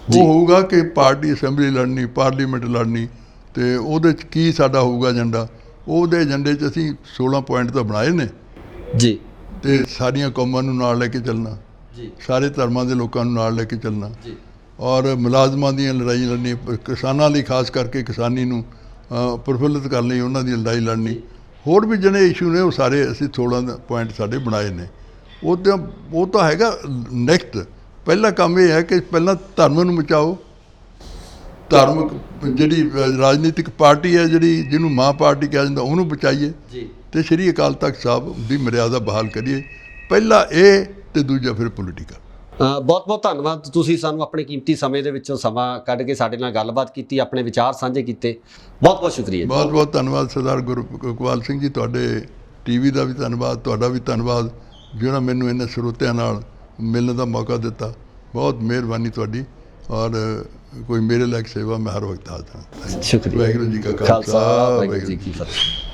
ਉਹ ਹੋਊਗਾ ਕਿ ਪਾਰਟੀ ਅਸੈਂਬਲੀ ਲੜਨੀ, ਪਾਰਲੀਮੈਂਟ ਲੜਨੀ, ਤੇ ਉਹਦੇ 'ਚ ਕੀ ਸਾਡਾ ਹੋਊਗਾ ਏਜੰਡਾ। ਉਹਦੇ ਏਜੰਡੇ 'ਚ ਅਸੀਂ 16 ਪੁਆਇੰਟ ਤਾਂ ਬਣਾਏ ਨੇ ਜੀ, ਤੇ ਸਾਰੀਆਂ ਕੌਮਾਂ ਨੂੰ ਨਾਲ ਲੈ ਕੇ ਚੱਲਣਾ, ਸਾਰੇ ਧਰਮਾਂ ਦੇ ਲੋਕਾਂ ਨੂੰ ਨਾਲ ਲੈ ਕੇ ਚੱਲਣਾ, ਔਰ ਮੁਲਾਜ਼ਮਾਂ ਦੀਆਂ ਲੜਾਈਆਂ ਲੜਨੀ, ਕਿਸਾਨਾਂ ਲਈ ਖਾਸ ਕਰਕੇ ਕਿਸਾਨੀ ਨੂੰ ਪ੍ਰਫੁੱਲਿਤ ਕਰਨ ਲਈ ਉਹਨਾਂ ਦੀ ਲੜਾਈ ਲੜਨੀ। ਹੋਰ ਵੀ ਜਿਹੜੇ ਇਸ਼ੂ ਨੇ ਉਹ ਸਾਰੇ ਅਸੀਂ 16 ਪੁਆਇੰਟ ਸਾਡੇ ਬਣਾਏ ਨੇ। ਉਹ ਤਾਂ ਹੈਗਾ ਨੈਕਸਟ। ਪਹਿਲਾ ਕੰਮ ਇਹ ਹੈ ਕਿ ਪਹਿਲਾਂ ਧਰਮ ਨੂੰ ਬਚਾਓ। ਧਾਰਮਿਕ ਜਿਹੜੀ ਰਾਜਨੀਤਿਕ ਪਾਰਟੀ ਹੈ, ਜਿਹੜੀ ਜਿਹਨੂੰ ਮਾਂ ਪਾਰਟੀ ਕਿਹਾ ਜਾਂਦਾ, ਉਹਨੂੰ ਬਚਾਈਏ ਜੀ। ਤੇ ਸ਼੍ਰੀ ਅਕਾਲ ਤਖਤ ਸਾਹਿਬ ਦੀ ਮਰਿਆਦਾ ਬਹਾਲ ਕਰੀਏ। ਪਹਿਲਾ ਇਹ ਤੇ ਦੂਜਾ ਫਿਰ ਪੋਲੀਟੀਕਲ। ਬਹੁਤ ਬਹੁਤ ਧੰਨਵਾਦ, ਤੁਸੀਂ ਸਾਨੂੰ ਆਪਣੇ ਕੀਮਤੀ ਸਮੇਂ ਦੇ ਵਿੱਚੋਂ ਸਮਾਂ ਕੱਢ ਕੇ ਸਾਡੇ ਨਾਲ ਗੱਲਬਾਤ ਕੀਤੀ, ਆਪਣੇ ਵਿਚਾਰ ਸਾਂਝੇ ਕੀਤੇ। ਬਹੁਤ ਬਹੁਤ ਸ਼ੁਕਰੀਆ। ਬਹੁਤ ਬਹੁਤ ਧੰਨਵਾਦ ਸਰਦਾਰ ਗੁਰਕਵਾਲ ਸਿੰਘ ਜੀ, ਤੁਹਾਡੇ ਟੀਵੀ ਦਾ ਵੀ ਧੰਨਵਾਦ, ਤੁਹਾਡਾ ਵੀ ਧੰਨਵਾਦ, ਜਿਹੜਾ ਮੈਨੂੰ ਇਹਨਾਂ ਸਰੋਤਿਆਂ ਨਾਲ ਮਿਲਣ ਦਾ ਮੌਕਾ ਦਿੱਤਾ। ਬਹੁਤ ਮਿਹਰਬਾਨੀ ਤੁਹਾਡੀ, ਔਰ ਕੋਈ ਮੇਰੇ ਲਾਇਕ ਸੇਵਾ ਮੈਂ ਹਰ ਵਕਤ ਹਾਜ਼ਰ ਹਾਂ। ਸ਼ੁਕਰੀਆ। ਵਾਹਿਗੁਰੂ ਜੀ ਕਾ ਖਾਲਸਾ, ਵਾਹਿਗੁਰੂ ਜੀ ਕੀ ਫਤਿਹ।